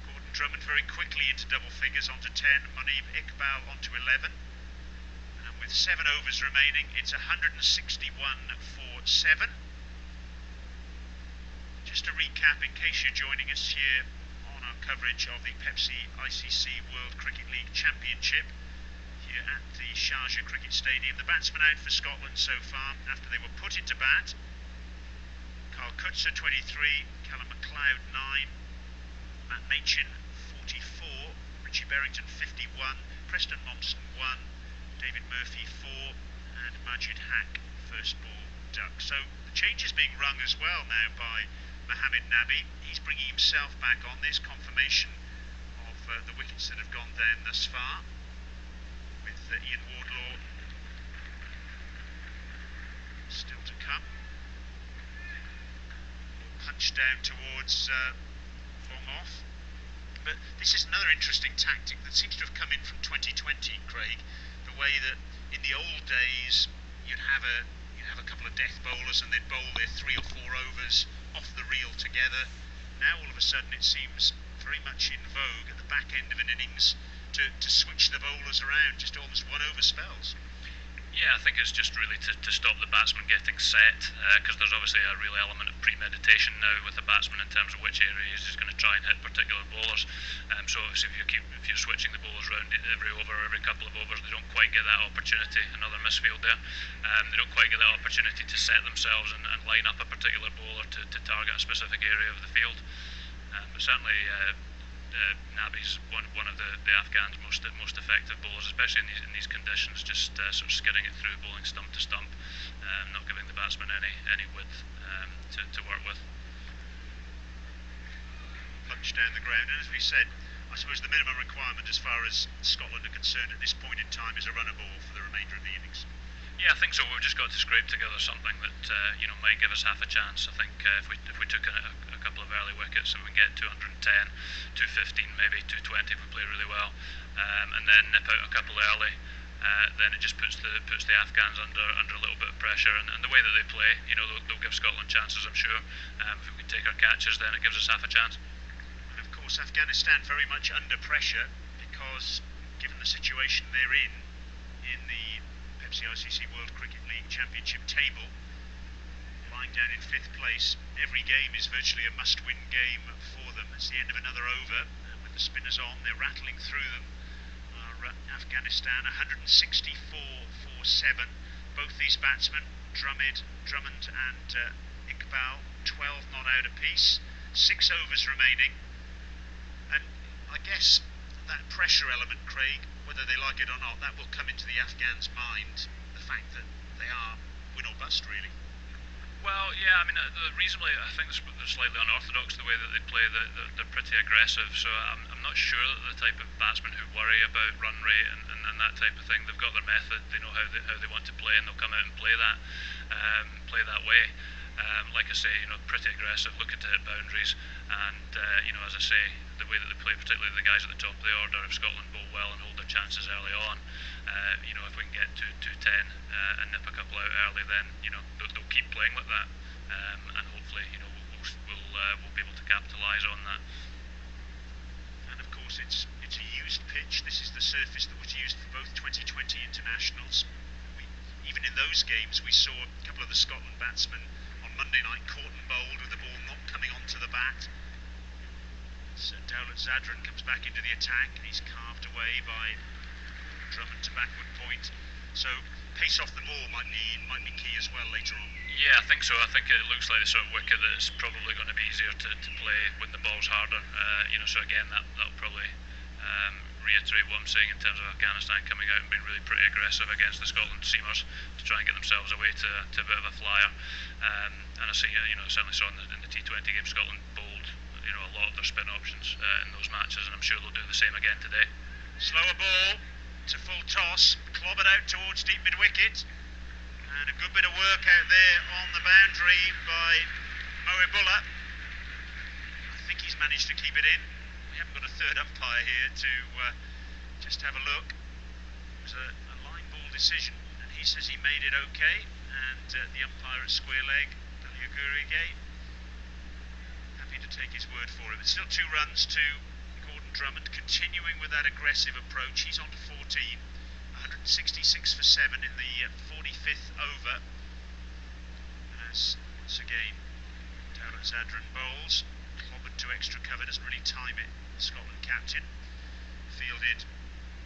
Gordon Drummond very quickly into double figures, onto 10, Munib Iqbal onto 11, and with 7 overs remaining, it's 161 for 7. Just to recap, in case you're joining us here on our coverage of the Pepsi ICC World Cricket League Championship here at the Sharjah Cricket Stadium. The batsmen out for Scotland so far after they were put into bat: Carl Kutzer 23, Callum MacLeod 9, Matt Machin 44, Richie Berrington 51, Preston Mompson 1, David Murphy 4, and Majid Haq first ball duck. So the change is being rung as well now by Mohamed Nabi. He's bringing himself back on. There's confirmation of the wickets that have gone down thus far, with Ian Wardlaw still to come. Punch down towards long off. But this is another interesting tactic that seems to have come in from 2020, Craig. The way that in the old days you'd have a couple of death bowlers and they'd bowl their 3 or 4 overs off the reel together. Now all of a sudden it seems very much in vogue at the back end of an innings to switch the bowlers around, just almost 1 over spells. Yeah, I think it's just really to stop the batsman getting set, because there's obviously a real element of premeditation now with the batsman in terms of which areas he's going to try and hit particular bowlers. So obviously if you're switching the bowlers around every over, every couple of overs, they don't quite get that opportunity. Another misfield there. They don't quite get that opportunity to set themselves and line up a particular bowler to target a specific area of the field. But certainly Nabi's one of the Afghans' most effective bowlers, especially in these conditions, just sort of skidding it through, bowling stump to stump, not giving the batsman any width to work with. Punch down the ground, and as we said, I suppose the minimum requirement as far as Scotland are concerned at this point in time is a runner ball for the remainder of the innings. Yeah, I think so. We've just got to scrape together something that might give us half a chance. I think if we took a couple of early wickets, and we can get 210, 215, maybe 220 if we play really well, and then nip out a couple early, then it just puts the Afghans under a little bit of pressure. And the way that they play, they'll give Scotland chances, I'm sure. If we can take our catches, then it gives us half a chance. And of course, Afghanistan very much under pressure because, given the situation they're in the ICC World Cricket League Championship table, lying down in 5th place, every game is virtually a must-win game for them. It's the end of another over, and with the spinners on, they're rattling through them. Afghanistan 164 for 7. Both these batsmen, Drummond and Iqbal, 12 not out apiece. 6 overs remaining, and I guess that pressure element, Craig, whether they like it or not, that will come into the Afghans' mind, the fact that they are win or bust, really. Well, yeah, I mean, reasonably, I think they're slightly unorthodox the way that they play. They're pretty aggressive, so I'm not sure that the type of batsmen who worry about run rate and that type of thing, they've got their method, they know how they want to play, and they'll come out and play that way. Like I say, pretty aggressive, looking to hit boundaries, and as I say, the way that they play, particularly the guys at the top of the order, if Scotland bowl well and hold their chances early on, if we can get to 210 and nip a couple out early, then they'll keep playing like that, and hopefully we'll be able to capitalise on that. And of course, it's a used pitch. This is the surface that was used for both 2020 internationals. Even in those games, we saw a couple of the Scotland batsmen on Monday night caught and bowled with the ball not coming onto the bat. So Dawlat Zadran comes back into the attack, and he's carved away by Drummond to backward point. So pace off the ball might be key as well later on. Yeah, I think so. I think it looks like the sort of wicket that's probably going to be easier to play when the ball's harder. So again, that'll probably reiterate what I'm saying in terms of Afghanistan coming out and being really pretty aggressive against the Scotland seamers to try and get themselves away to a bit of a flyer. And I see, certainly saw in the T20 game, Scotland bowled a lot of their spin options in those matches, and I'm sure they'll do the same again today. Slower ball to full toss, clobbered out towards deep mid-wicket, and a good bit of work out there on the boundary by Mohibullah. I think he's managed to keep it in. We haven't got a third umpire here to just have a look. It was a line ball decision, and he says he made it okay, and the umpire at square leg, Gurige, happy to take his word for it. But still 2 runs to Gordon Drummond, continuing with that aggressive approach. He's on to 14, 166 for 7 in the 45th over. As once again, Dawlat Zadran bowls, clobbered to extra cover, doesn't really time it. Scotland captain, fielded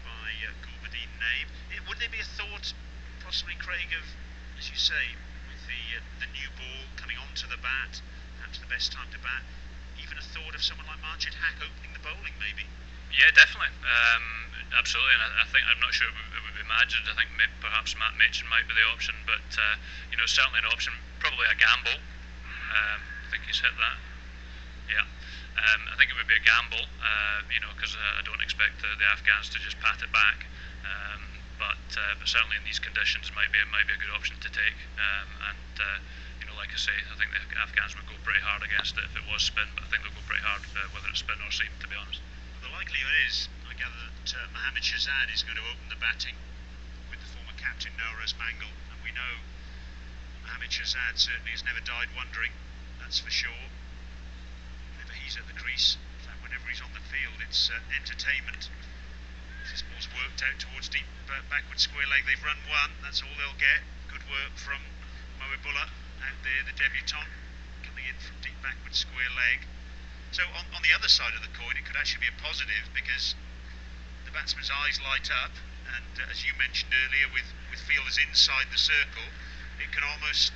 by Gulbuddin Naib. Would there be a thought, possibly, Craig, of, as you say, with the new ball coming onto the bat, perhaps the best time to bat, even a thought of someone like Marchid Hack opening the bowling, maybe? Yeah, definitely. Absolutely, and I think, I'm not sure would be Majid. I think perhaps Matt Machin might be the option, but certainly an option. Probably a gamble. I think he's hit that. Yeah. I think it would be a gamble, because I don't expect the Afghans to just pat it back. But certainly in these conditions, might be a good option to take. Like I say, I think the Afghans would go pretty hard against it if it was spin, but I think they'll go pretty hard whether it's spin or seam, to be honest. The likelihood is, I gather, that Mohammad Shahzad is going to open the batting with the former captain Noraz Mangal, and we know Mohammad Shahzad certainly has never died wondering, that's for sure. Whenever he's at the crease, in fact whenever he's on the field, it's entertainment. This ball's worked out towards deep backward square leg. They've run one, that's all they'll get. Good work from Mohibullah out there, the debutant, coming in from deep backward square leg. So on the other side of the coin, it could actually be a positive, because the batsman's eyes light up, and as you mentioned earlier, with fielders inside the circle, it can almost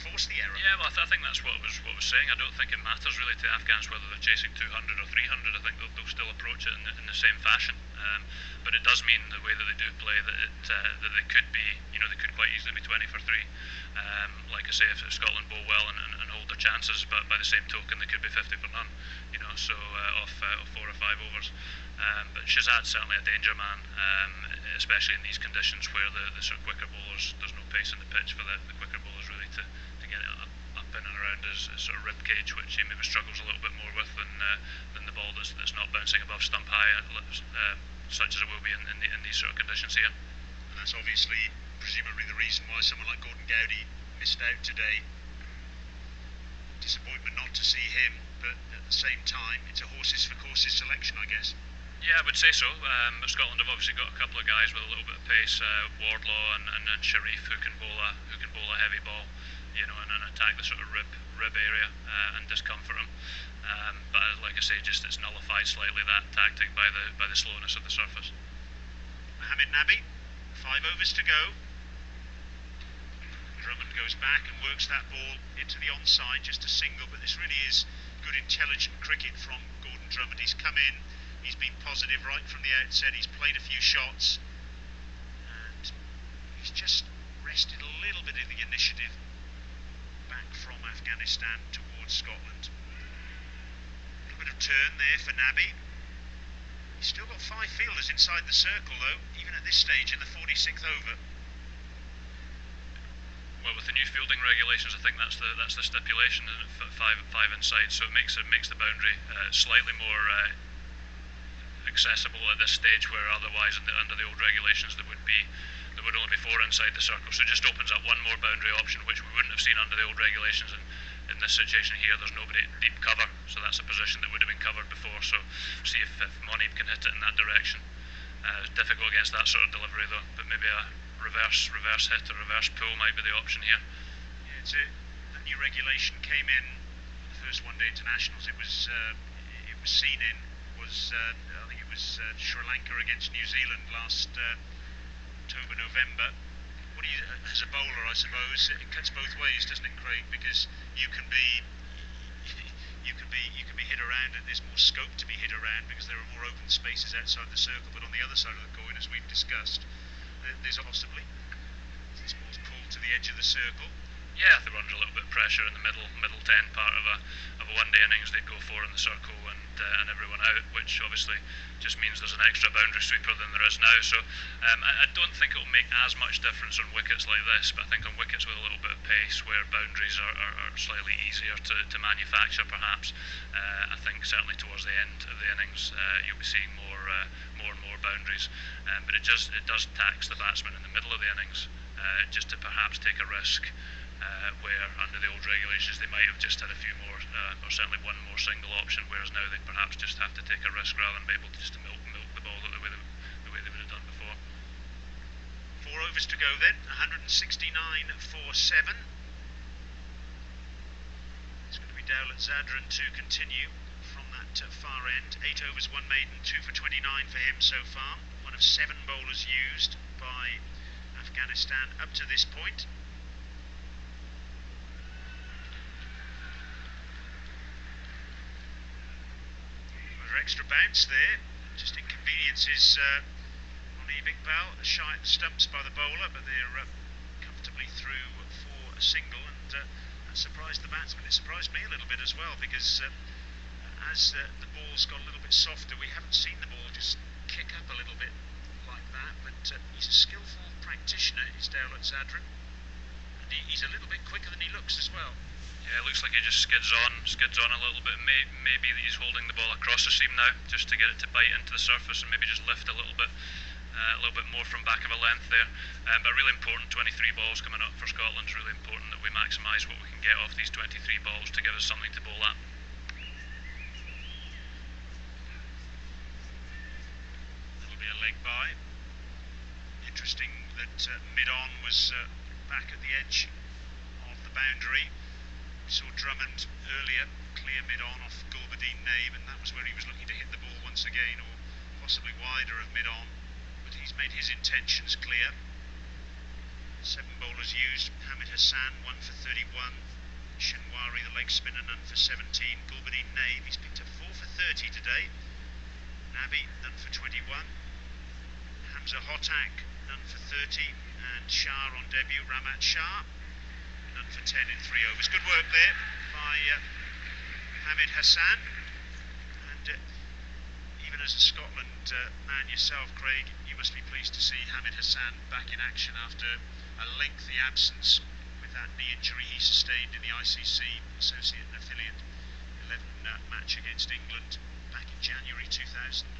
force the error. Yeah, well, I think that's what I was saying. I don't think it matters really to Afghans whether they're chasing 200 or 300. I think they'll still approach it in the same fashion. But it does mean the way that they do play that they could be, they could quite easily be 20 for 3. Like I say, if Scotland bowl well and hold their chances, but by the same token, they could be 50 for none. So off 4 or 5 overs. But Shahzad's certainly a danger man, especially in these conditions where the sort of quicker bowlers, there's no pace in the pitch for the quicker bowlers really to get it up in and around his sort of rib cage, which he maybe struggles a little bit more with than the ball that's not bouncing above stump high, such as it will be in these sort of conditions here. And that's obviously, presumably, the reason why someone like Gordon Gowdy missed out today. Disappointment not to see him, but at the same time, it's a horses for courses selection, I guess. Yeah, I would say so. Scotland have obviously got a couple of guys with a little bit of pace, Wardlaw and Sharif, who can bowl a heavy ball, and attack the sort of rib area and discomfort him. But like I say, just it's nullified slightly, that tactic, by the slowness of the surface. Mohamed Nabi, 5 overs to go. Drummond goes back and works that ball into the onside, just a single, but this really is good intelligent cricket from Gordon Drummond. He's come in, he's been positive right from the outset, he's played a few shots, and he's just wrested a little bit of the initiative back from Afghanistan towards Scotland. A little bit of turn there for Nabi. He's still got 5 fielders inside the circle though, even at this stage in the 46th over. Well, with the new fielding regulations, I think that's the stipulation, five inside. So it makes the boundary slightly more accessible at this stage, where otherwise under the old regulations there would only be 4 inside the circle. So it just opens up one more boundary option, which we wouldn't have seen under the old regulations. And in this situation here, there's nobody at deep cover, so that's a position that would have been covered before. So see if Monib can hit it in that direction. It's difficult against that sort of delivery though, but maybe a reverse hit or reverse pull might be the option here. Yeah, the new regulation came in the first one-day internationals. It was seen in I think it was Sri Lanka against New Zealand last October, November. What do you, as a bowler, I suppose it cuts both ways, doesn't it, Craig? Because you can be hit around, and there's more scope to be hit around because there are more open spaces outside the circle. But on the other side of the coin, as we've discussed, there's possibly this ball's pulled to the edge of the circle. Yeah, if they were under a little bit of pressure in the middle 10 part of a one-day innings, they'd go 4 in the circle and everyone out, which obviously just means there's an extra boundary sweeper than there is now. So I don't think it will make as much difference on wickets like this, but I think on wickets with a little bit of pace, where boundaries are slightly easier to manufacture perhaps, I think certainly towards the end of the innings you'll be seeing more and more boundaries, but it does tax the batsman in the middle of the innings just to perhaps take a risk, where under the old regulations they might have just had a few more, or certainly one more single option, whereas now they perhaps just have to take a risk rather than be able to just milk the ball the way they would have done before. 4 overs to go then, 169 for 7. It's going to be Dowlett Zadran to continue from that far end. 8 overs, 1 maiden, 2 for 29 for him so far. One of 7 bowlers used by Afghanistan up to this point. Extra bounce there, just inconveniences on Monib Iqbal, shy at the stumps by the bowler, but they're comfortably through for a single, and that surprised the batsman. It surprised me a little bit as well, because as the ball's got a little bit softer, we haven't seen the ball just kick up a little bit like that, but he's a skillful practitioner, is Daulat Zadran, and he's a little bit quicker than he looks as well. Yeah, it looks like he just skids on a little bit. Maybe he's holding the ball across the seam now, just to get it to bite into the surface and maybe just lift a little bit more from back of a length there. But really important, 23 balls coming up for Scotland. It's really important that we maximise what we can get off these 23 balls to give us something to bowl at. That'll be a leg by. Interesting that mid-on was back at the edge of the boundary. We saw Drummond earlier clear mid-on off Gulbadine Naib, and that was where he was looking to hit the ball once again, or possibly wider of mid-on, but he's made his intentions clear. 7 bowlers used: Hamid Hassan, 1 for 31, Shinwari, the leg spinner, none for 17, Gulbadine Naib, he's picked up 4 for 30 today, Nabi, none for 21, Hamza Hotak, none for 30, and Shah on debut, Ramat Shah, none for 10 in 3 overs. Good work there by Hamid Hassan, and even as a Scotland man yourself, Craig, you must be pleased to see Hamid Hassan back in action after a lengthy absence with that knee injury he sustained in the ICC Associate and Affiliate 11 match against England back in January 2012.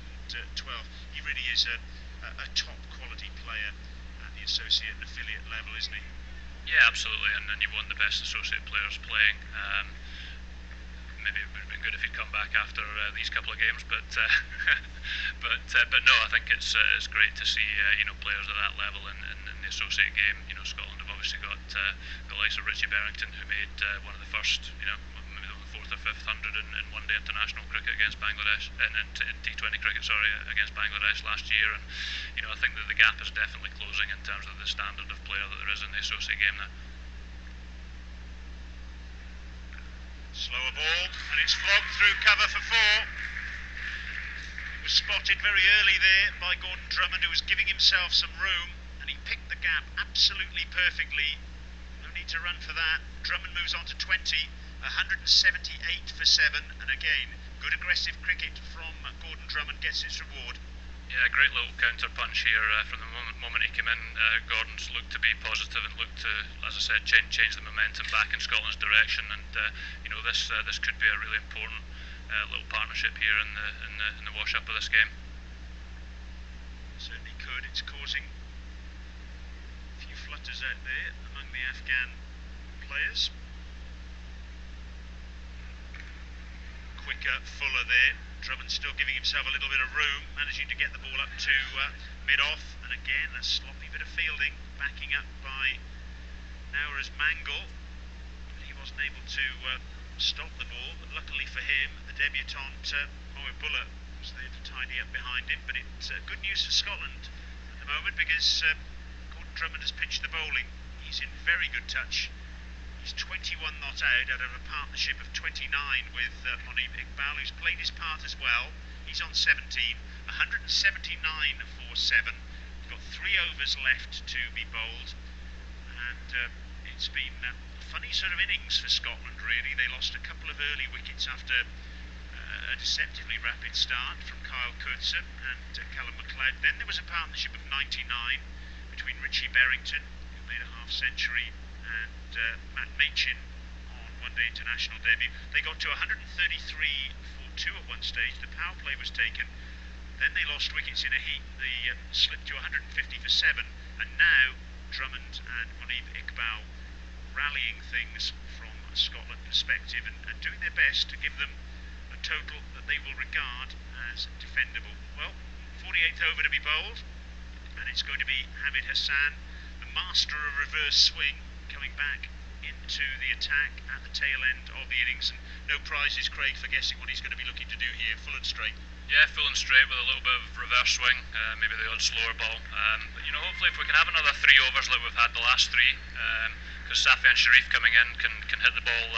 He really is a top quality player at the Associate and Affiliate level, isn't he? Yeah, absolutely, and you want the best associate players playing. Maybe it would have been good if he'd come back after these couple of games, but but no, I think it's great to see players at that level in the associate game. Scotland have obviously got the likes of Richie Berrington, who made one of the first, maybe the 4th or 5th 100 in one-day international cricket against Bangladesh, in T20 cricket, against Bangladesh last year, and I think that the gap is definitely closing in terms of the standard of player that there is in the associate game now. Slower ball, and it's flogged through cover for 4. It was spotted very early there by Gordon Drummond, who was giving himself some room, and he picked the gap absolutely perfectly. No need to run for that. Drummond moves on to 20, 178 for 7, and again, good aggressive cricket from Gordon Drummond gets its reward. Yeah, great little counter punch here from the moment he came in. Gordon's looked to be positive and looked to, as I said, change the momentum back in Scotland's direction. And this could be a really important little partnership here in the wash-up of this game. Certainly could. It's causing a few flutters out there among the Afghan players. Quicker, fuller there. Drummond still giving himself a little bit of room, managing to get the ball up to mid-off, and again a sloppy bit of fielding, backing up by Nawaz Mangal. He wasn't able to stop the ball, but luckily for him, the debutant Mohibullah was there to tidy up behind him. But it's good news for Scotland at the moment, because Gordon Drummond has pitched the bowling. He's in very good touch. He's 21 not out of a partnership of 29 with Monib Iqbal, who's played his part as well. He's on 17, 179 for 7. We've got 3 overs left to be bowled, and it's been a funny sort of innings for Scotland, really. They lost a couple of early wickets after a deceptively rapid start from Kyle Kurtzer and Callum MacLeod. Then there was a partnership of 99 between Richie Berrington, who made a half-century, and Matt Machin on one-day international debut. They got to 133 for 2 at one stage. The power play was taken. Then they lost wickets in a heat. They slipped to 150 for 7. And now Drummond and Monib Iqbal rallying things from a Scotland perspective and doing their best to give them a total that they will regard as defendable. Well, 48th over to be bowled, and it's going to be Hamid Hassan, the master of reverse swing, coming back into the attack at the tail end of the innings. And no prizes, Craig, for guessing what he's going to be looking to do here. Full and straight. Yeah, full and straight with a little bit of reverse swing, maybe the odd slower ball. But hopefully if we can have another 3 overs like we've had the last 3, because Safian Sharif coming in can hit the ball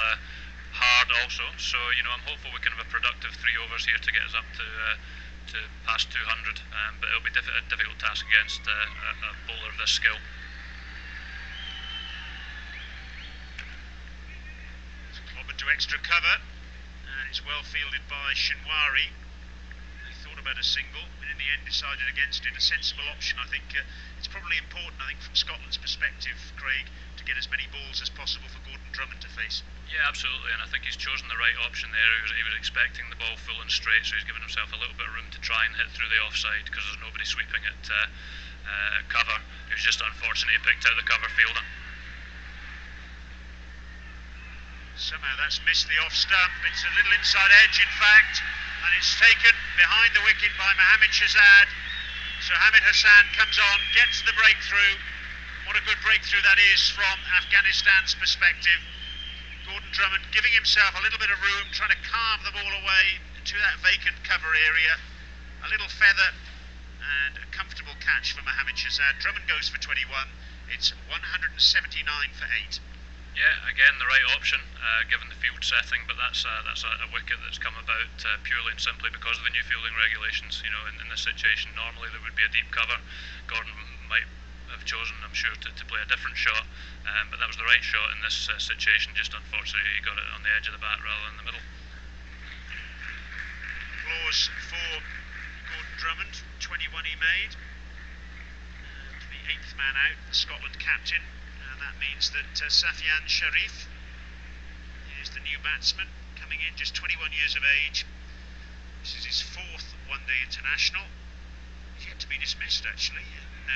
hard also. So I'm hopeful we can have a productive 3 overs here to get us up to to past 200, but it'll be a difficult task against a bowler of this skill. Lob into extra cover, and it's well fielded by Shinwari. They thought about a single, but in the end decided against it. A sensible option, I think. It's probably important, I think, from Scotland's perspective, Craig, to get as many balls as possible for Gordon Drummond to face. Yeah, absolutely, and I think he's chosen the right option there. He was expecting the ball full and straight, so he's given himself a little bit of room to try and hit through the offside because there's nobody sweeping at cover. It was just unfortunate he picked out the cover fielder. Somehow that's missed the off stump. It's a little inside edge, in fact, and it's taken behind the wicket by Mohammad Shahzad. So Hamid Hassan comes on, gets the breakthrough. What a good breakthrough that is from Afghanistan's perspective. Gordon Drummond giving himself a little bit of room, trying to carve the ball away to that vacant cover area. A little feather and a comfortable catch for Mohammad Shahzad. Drummond goes for 21. It's 179 for 8. Yeah, again the right option given the field setting, but that's a wicket that's come about purely and simply because of the new fielding regulations. You know, in this situation, normally there would be a deep cover. Gordon might have chosen, I'm sure, to play a different shot, but that was the right shot in this situation. Just unfortunately, he got it on the edge of the bat rather than the middle. Applause for Gordon Drummond. 21 he made. The 8th man out, the Scotland captain. And that means that Safian Sharif is the new batsman, coming in just 21 years of age. This is his 4th one-day international. He's yet to be dismissed, actually, in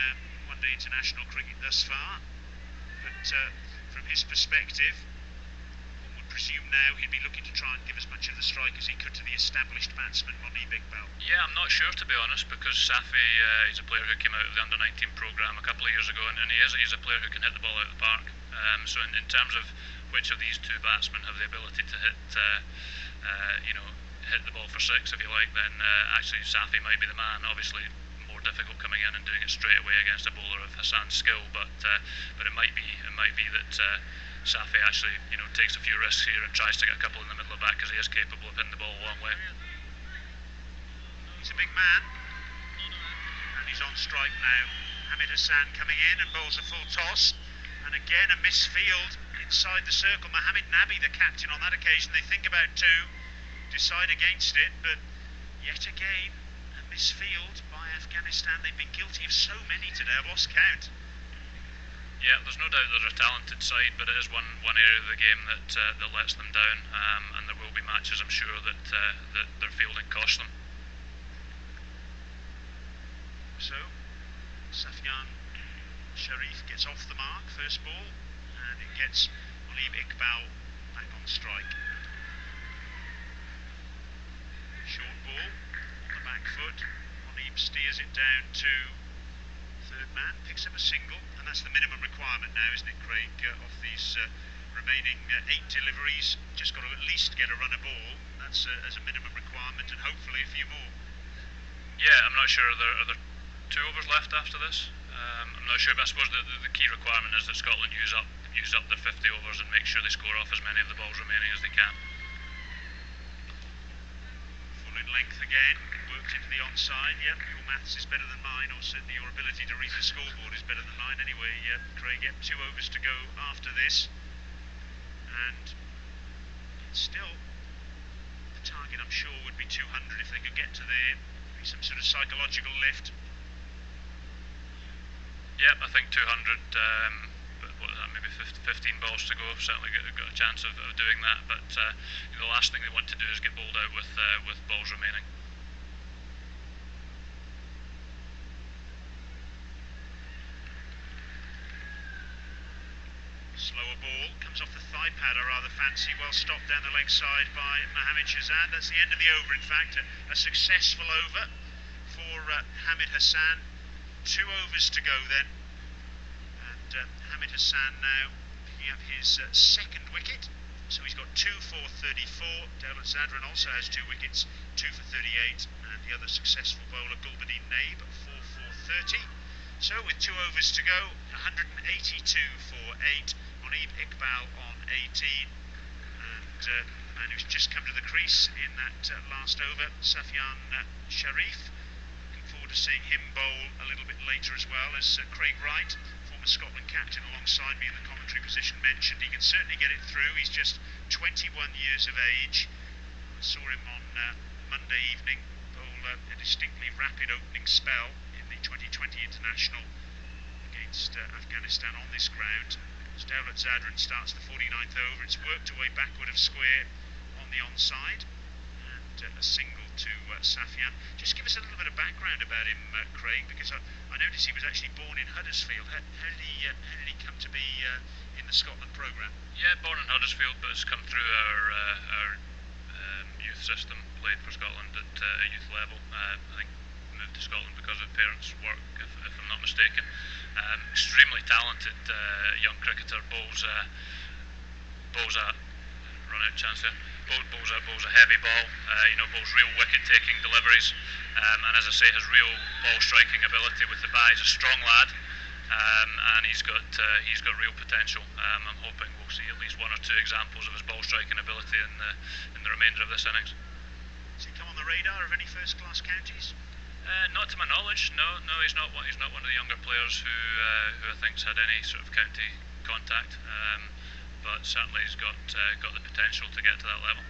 one-day international cricket thus far. But from his perspective, one would presume now he'd be looking to try and give as much of the strike as he could to the established batsman, Monib Iqbal. Yeah, I'm not sure, to be honest, because Safi is a player who came out of the under-19 programme a couple of years ago, and he's a player who can hit the ball out of the park. So in terms of which of these two batsmen have the ability to hit, hit the ball for 6, if you like, then actually Safi might be the man. Obviously, more difficult coming in and doing it straight away against a bowler of Hassan's skill, but it might be that Safi actually, takes a few risks here and tries to get a couple in the middle of the bat because he is capable of hitting the ball a long way. He's a big man, and he's on strike now. Hamid Hassan coming in and bowls a full toss, and again a misfield inside the circle. Mohammad Nabi, the captain on that occasion, they think about 2, decide against it, but yet again a misfield by Afghanistan. They've been guilty of so many today, I've lost count. Yeah, there's no doubt they're a talented side, but it is one area of the game that lets them down, and there will be matches, I'm sure, that their fielding costs them. So, Safian Sharif gets off the mark, first ball, and it gets Monib Iqbal back on strike. Short ball on the back foot. Monib steers it down to 3rd man, picks up a single, and that's the minimum requirement now, isn't it, Craig? Off these remaining 8 deliveries, just got to at least get a run a ball. That's as a minimum requirement, and hopefully a few more. Yeah, I'm not sure. Are there 2 overs left after this? I'm not sure, but I suppose the key requirement is that Scotland use up their 50 overs and make sure they score off as many of the balls remaining as they can. Full in length again, worked into the onside. Yep, your maths is better than mine, or certainly your ability to read the scoreboard is better than mine anyway. Craig, 2 overs to go after this, and it's still the target, I'm sure, would be 200 if they could get to there. Be some sort of psychological lift. Yep, I think 200, but what is that, maybe 15 balls to go, certainly got a chance of doing that, but the last thing they want to do is get bowled out with balls remaining. Slower ball, comes off the thigh pad, a rather fancy, well stopped down the leg side by Mohammad Shahzad. That's the end of the over, in fact, a successful over for Hamid Hassan. 2 overs to go then, and Hamid Hassan now picking up his 2nd wicket, so he's got 2 for 34. Dawlat Zadran also has 2 wickets, 2 for 38, and the other successful bowler, Gulbuddin Naib, 4 for 30. So with 2 overs to go, 182 for 8, Monib Iqbal on 18, and the man who who's just come to the crease in that last over, Safyan Sharif. Looking forward to seeing him bowl a little bit later as well, as Craig Wright, former Scotland captain alongside me in the commentary position, mentioned. He can certainly get it through. He's just 21 years of age. I saw him on Monday evening bowl a distinctly rapid opening spell in the 2020 international against Afghanistan on this ground. As Dawlat Zadran starts the 49th over, it's worked away backward of square on the onside, and a single to Safyan. Just give us a little bit of background about him, Craig, because I noticed he was actually born in Huddersfield. How did he come to be in the Scotland programme? Yeah, born in Huddersfield, but has come through our youth system, played for Scotland at a youth level. I think moved to Scotland because of parents' work, if I'm not mistaken. Extremely talented young cricketer, bowls a run out chance there. Bowls a heavy ball, bowls real wicket-taking deliveries, and as I say, has real ball striking ability with the bat. He's a strong lad, and he's got real potential. I'm hoping we'll see at least one or two examples of his ball striking ability in the remainder of this innings. Does he come on the radar of any first-class counties? Not to my knowledge, no. He's not one of the younger players who I think's had any sort of county contact. But certainly he's got the potential to get to that level.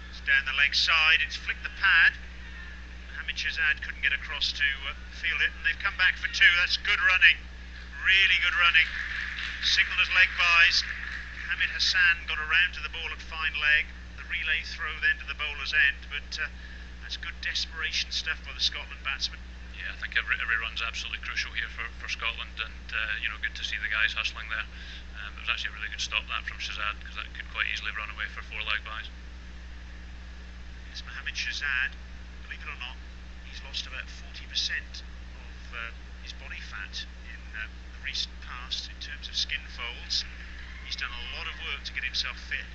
It's down the leg side, it's flicked the pad. Mohamed Shahzad couldn't get across to field it, and they've come back for two. That's good running, really good running. Signalled as leg buys. Mohamed Hassan got around to the ball at fine leg. The relay throw then to the bowler's end, but that's good desperation stuff by the Scotland batsman. Yeah, I think every run's absolutely crucial here for Scotland, and good to see the guys hustling there. It was actually a really good stop that from Shahzad, because that could quite easily run away for four leg buys. It's Mohamed Shahzad. Believe it or not, he's lost about 40% of his body fat in the recent past in terms of skin folds. He's done a lot of work to get himself fit.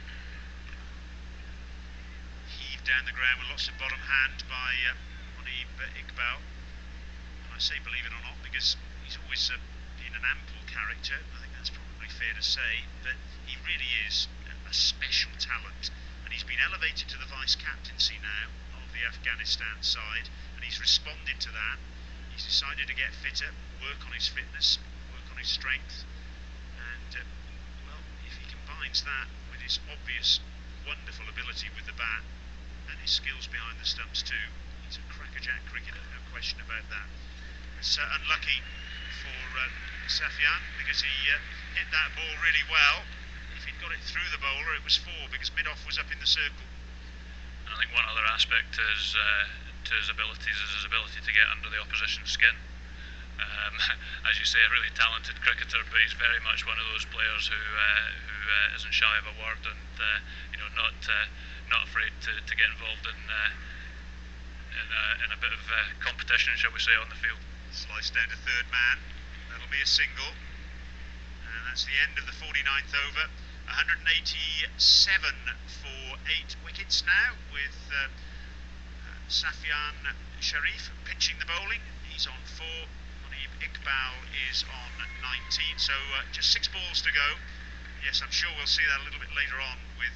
Heaved down the ground with lots of bottom hand by Monib Iqbal. And I say believe it or not because he's always been an ample character. I think that's probably fair to say, but he really is a special talent, and he's been elevated to the vice captaincy now of the Afghanistan side, and he's responded to that. He's decided to get fitter, work on his fitness, work on his strength, and if he combines that with his obvious wonderful ability with the bat and his skills behind the stumps too, he's a crackerjack cricketer, no question about that. It's unlucky for Safyan, because he hit that ball really well. If he'd got it through the bowler, it was four, because mid-off was up in the circle. And I think one other aspect to his abilities is his ability to get under the opposition's skin. As you say, a really talented cricketer, but he's very much one of those players who isn't shy of a word, and not afraid to get involved in a bit of competition, shall we say, on the field. Sliced down to third man. That'll be a single, and that's the end of the 49th over. 187 for 8 wickets now, with Safyan Sharif pitching the bowling. He's on 4. Monib Iqbal is on 19. So just 6 balls to go. Yes, I'm sure we'll see that a little bit later on with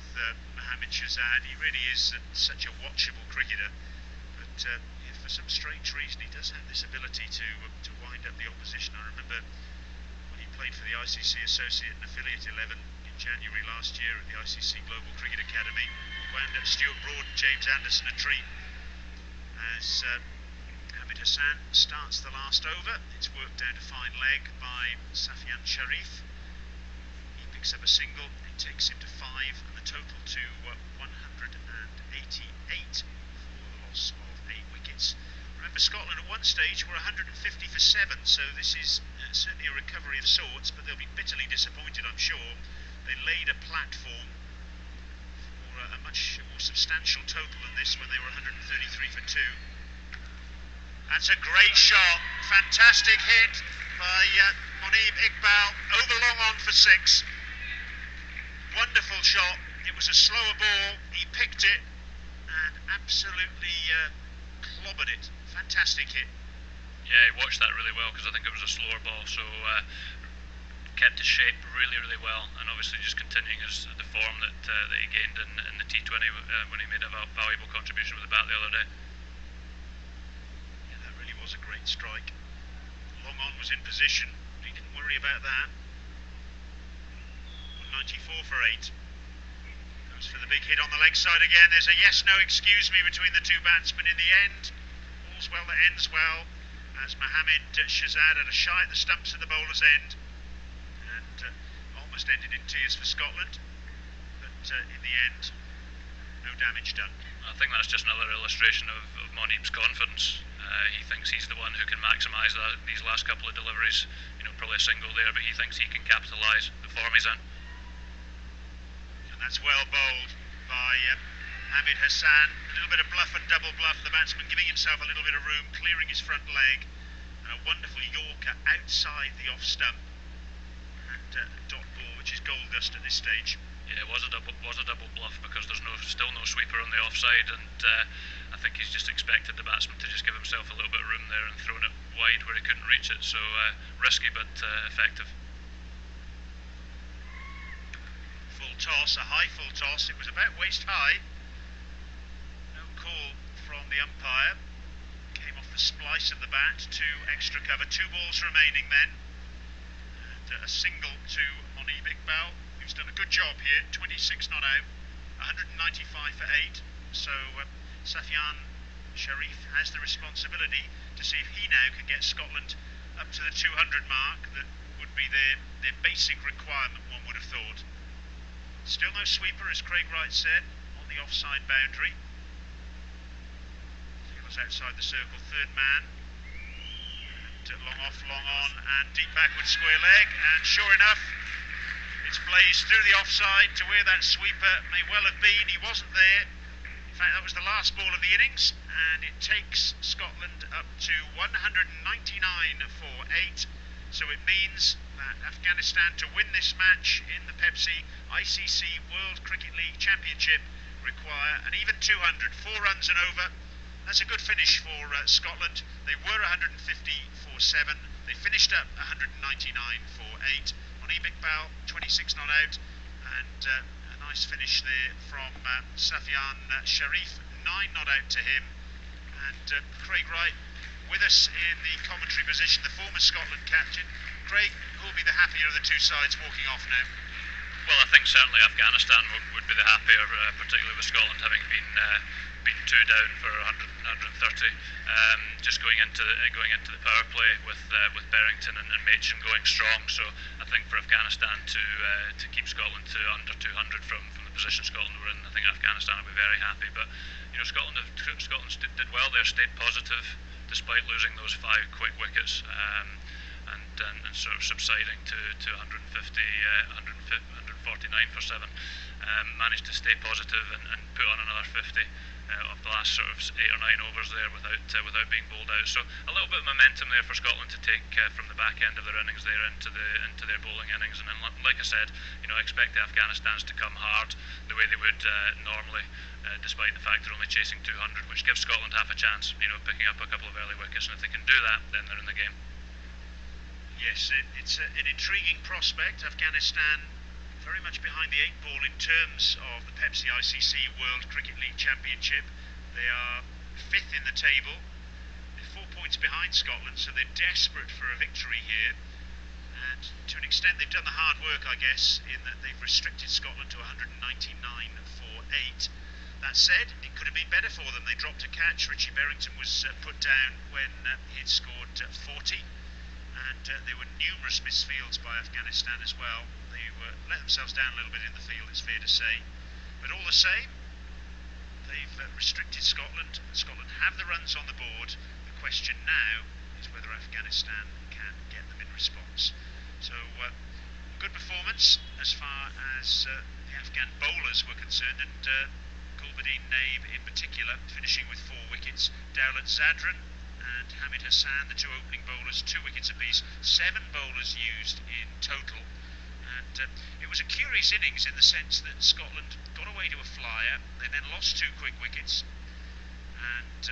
Mohamed Shahzad. He really is such a watchable cricketer, but for some strange reason he does have this ability to wind up the opposition. I remember when he played for the ICC Associate and Affiliate 11 in January last year at the ICC Global Cricket Academy, he wound up Stuart Broad and James Anderson a treat. As Mohamed Hassan starts the last over, it's worked down to fine leg by Safyan Sharif. He picks up a single, it takes him to 5, and the total to 188 for the loss of 8 wickets. Remember, Scotland at one stage were 150 for 7, so this is certainly a recovery of sorts, but they'll be bitterly disappointed, I'm sure. They laid a platform for a much more substantial total than this when they were 133 for 2. That's a great shot, fantastic hit by Monib Iqbal, over long on for 6. Wonderful shot. It was a slower ball, he picked it and absolutely clobbered it. Fantastic hit. Yeah, he watched that really well, because I think it was a slower ball, so kept his shape really well, and obviously just continuing the form that he gained in the T20 when he made a valuable contribution with the bat the other day. Yeah, that really was a great strike. Long on was in position, but he didn't worry about that. 194 for 8. Goes for the big hit on the leg side again. There's a yes, no, excuse me between the two batsmen in the end. All's well that ends well, as Mohamed Shahzad had a shy at the stumps at the bowler's end, and almost ended in tears for Scotland, but in the end, no damage done. I think that's just another illustration of Monib's confidence. He thinks he's the one who can maximise these last couple of deliveries. You know, probably a single there, but he thinks he can capitalise the form he's in. And that's well bowled by Hamid Hassan. A little bit of bluff and double bluff. The batsman giving himself a little bit of room, clearing his front leg, and a wonderful Yorker outside the off stump, and a dot ball, which is gold dust at this stage. Yeah, it was a double bluff because there's still no sweeper on the offside, and I think he's just expected the batsman to just give himself a little bit of room there and thrown it wide where he couldn't reach it. So risky but effective. Full toss, a high full toss. It was about waist high. No call from the umpire. Came off the splice of the bat to extra cover. 2 balls remaining then, and a single to Monib Iqbal, who's done a good job here. 26 not out, 195 for 8. So Safian Sharif has the responsibility to see if he now can get Scotland up to the 200 mark. That would be their basic requirement, one would have thought. Still no sweeper, as Craig Wright said, on the offside boundary. Fielders outside the circle, third man. And long off, long on, and deep backward square leg. And sure enough, it's blazed through the offside to where that sweeper may well have been. He wasn't there. In fact, that was the last ball of the innings, and it takes Scotland up to 199 for 8. So it means that Afghanistan, to win this match in the Pepsi ICC World Cricket League Championship, require an even 200, 4 runs and over. That's a good finish for Scotland. They were 150 for 7. They finished up 199 for 8. Monib Iqbal, 26 not out, and a nice finish there from Safian Sharif, 9 not out to him. And Craig Wright with us in the commentary position, the former Scotland captain. Craig, who will be the happier of the two sides walking off now? Well, I think certainly Afghanistan would be the happier, particularly with Scotland having been 2 down for 130. Just going into the power play with Berrington and Machin going strong. So I think for Afghanistan to keep Scotland to under 200 from the position Scotland were in, I think Afghanistan will be very happy. But you know, Scotland did well there, stayed positive despite losing those 5 quick wickets, and sort of subsiding to 149 for 7. Managed to stay positive and put on another 50 of the last sort of 8 or 9 overs there without being bowled out. So a little bit of momentum there for Scotland to take from the back end of their innings there into their bowling innings. And then, like I said, you know, I expect the Afghanistans to come hard the way they would normally, despite the fact they're only chasing 200, which gives Scotland half a chance, you know, picking up a couple of early wickets. And if they can do that, then they're in the game. Yes, it's an intriguing prospect. Afghanistan very much behind the 8 ball in terms of the Pepsi ICC World Cricket League Championship. They are 5th in the table. They're 4 points behind Scotland, so they're desperate for a victory here. And to an extent, they've done the hard work, I guess, in that they've restricted Scotland to 199 for 8. That said, it could have been better for them. They dropped a catch. Richie Berrington was put down when he had scored 40. And there were numerous misfields by Afghanistan as well. They let themselves down a little bit in the field, it's fair to say. But all the same, they've restricted Scotland. Scotland have the runs on the board. The question now is whether Afghanistan can get them in response. So, good performance as far as the Afghan bowlers were concerned, and Gulbuddin Naib in particular, finishing with 4 wickets. Dawlat Zadran and Hamid Hassan, the 2 opening bowlers, 2 wickets apiece. 7 bowlers used in total. And it was a curious innings in the sense that Scotland got away to a flyer. They then lost 2 quick wickets. And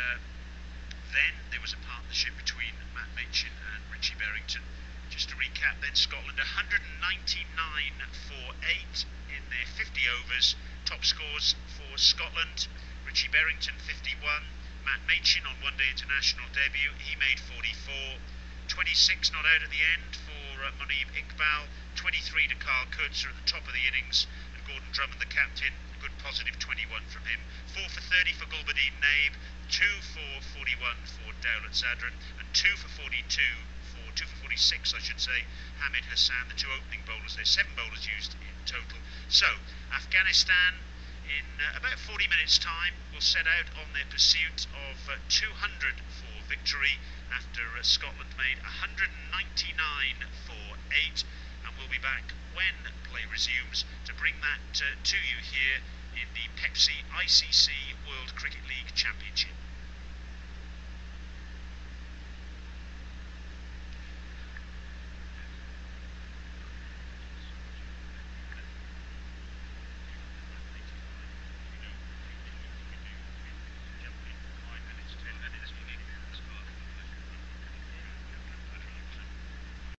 then there was a partnership between Matt Machin and Richie Berrington. Just to recap then, Scotland 199 for 8 in their 50 overs. Top scores for Scotland: Richie Berrington 51, Matt Machin on one-day international debut, he made 44, 26 not out at the end for Muneeb Iqbal, 23 to Carl Kurtzer at the top of the innings, and Gordon Drummond, the captain, a good positive 21 from him. 4 for 30 for Gulbadeen Naib, 2 for 41 for Dowlat Sadran, and 2 for 46, I should say, Hamid Hassan, the two opening bowlers. There's 7 bowlers used in total. So, Afghanistan, in about 40 minutes' time, will set out on their pursuit of 200 for victory after Scotland made 199 for 8, and we'll be back when play resumes to bring that to you here in the Pepsi ICC World Cricket League Championship.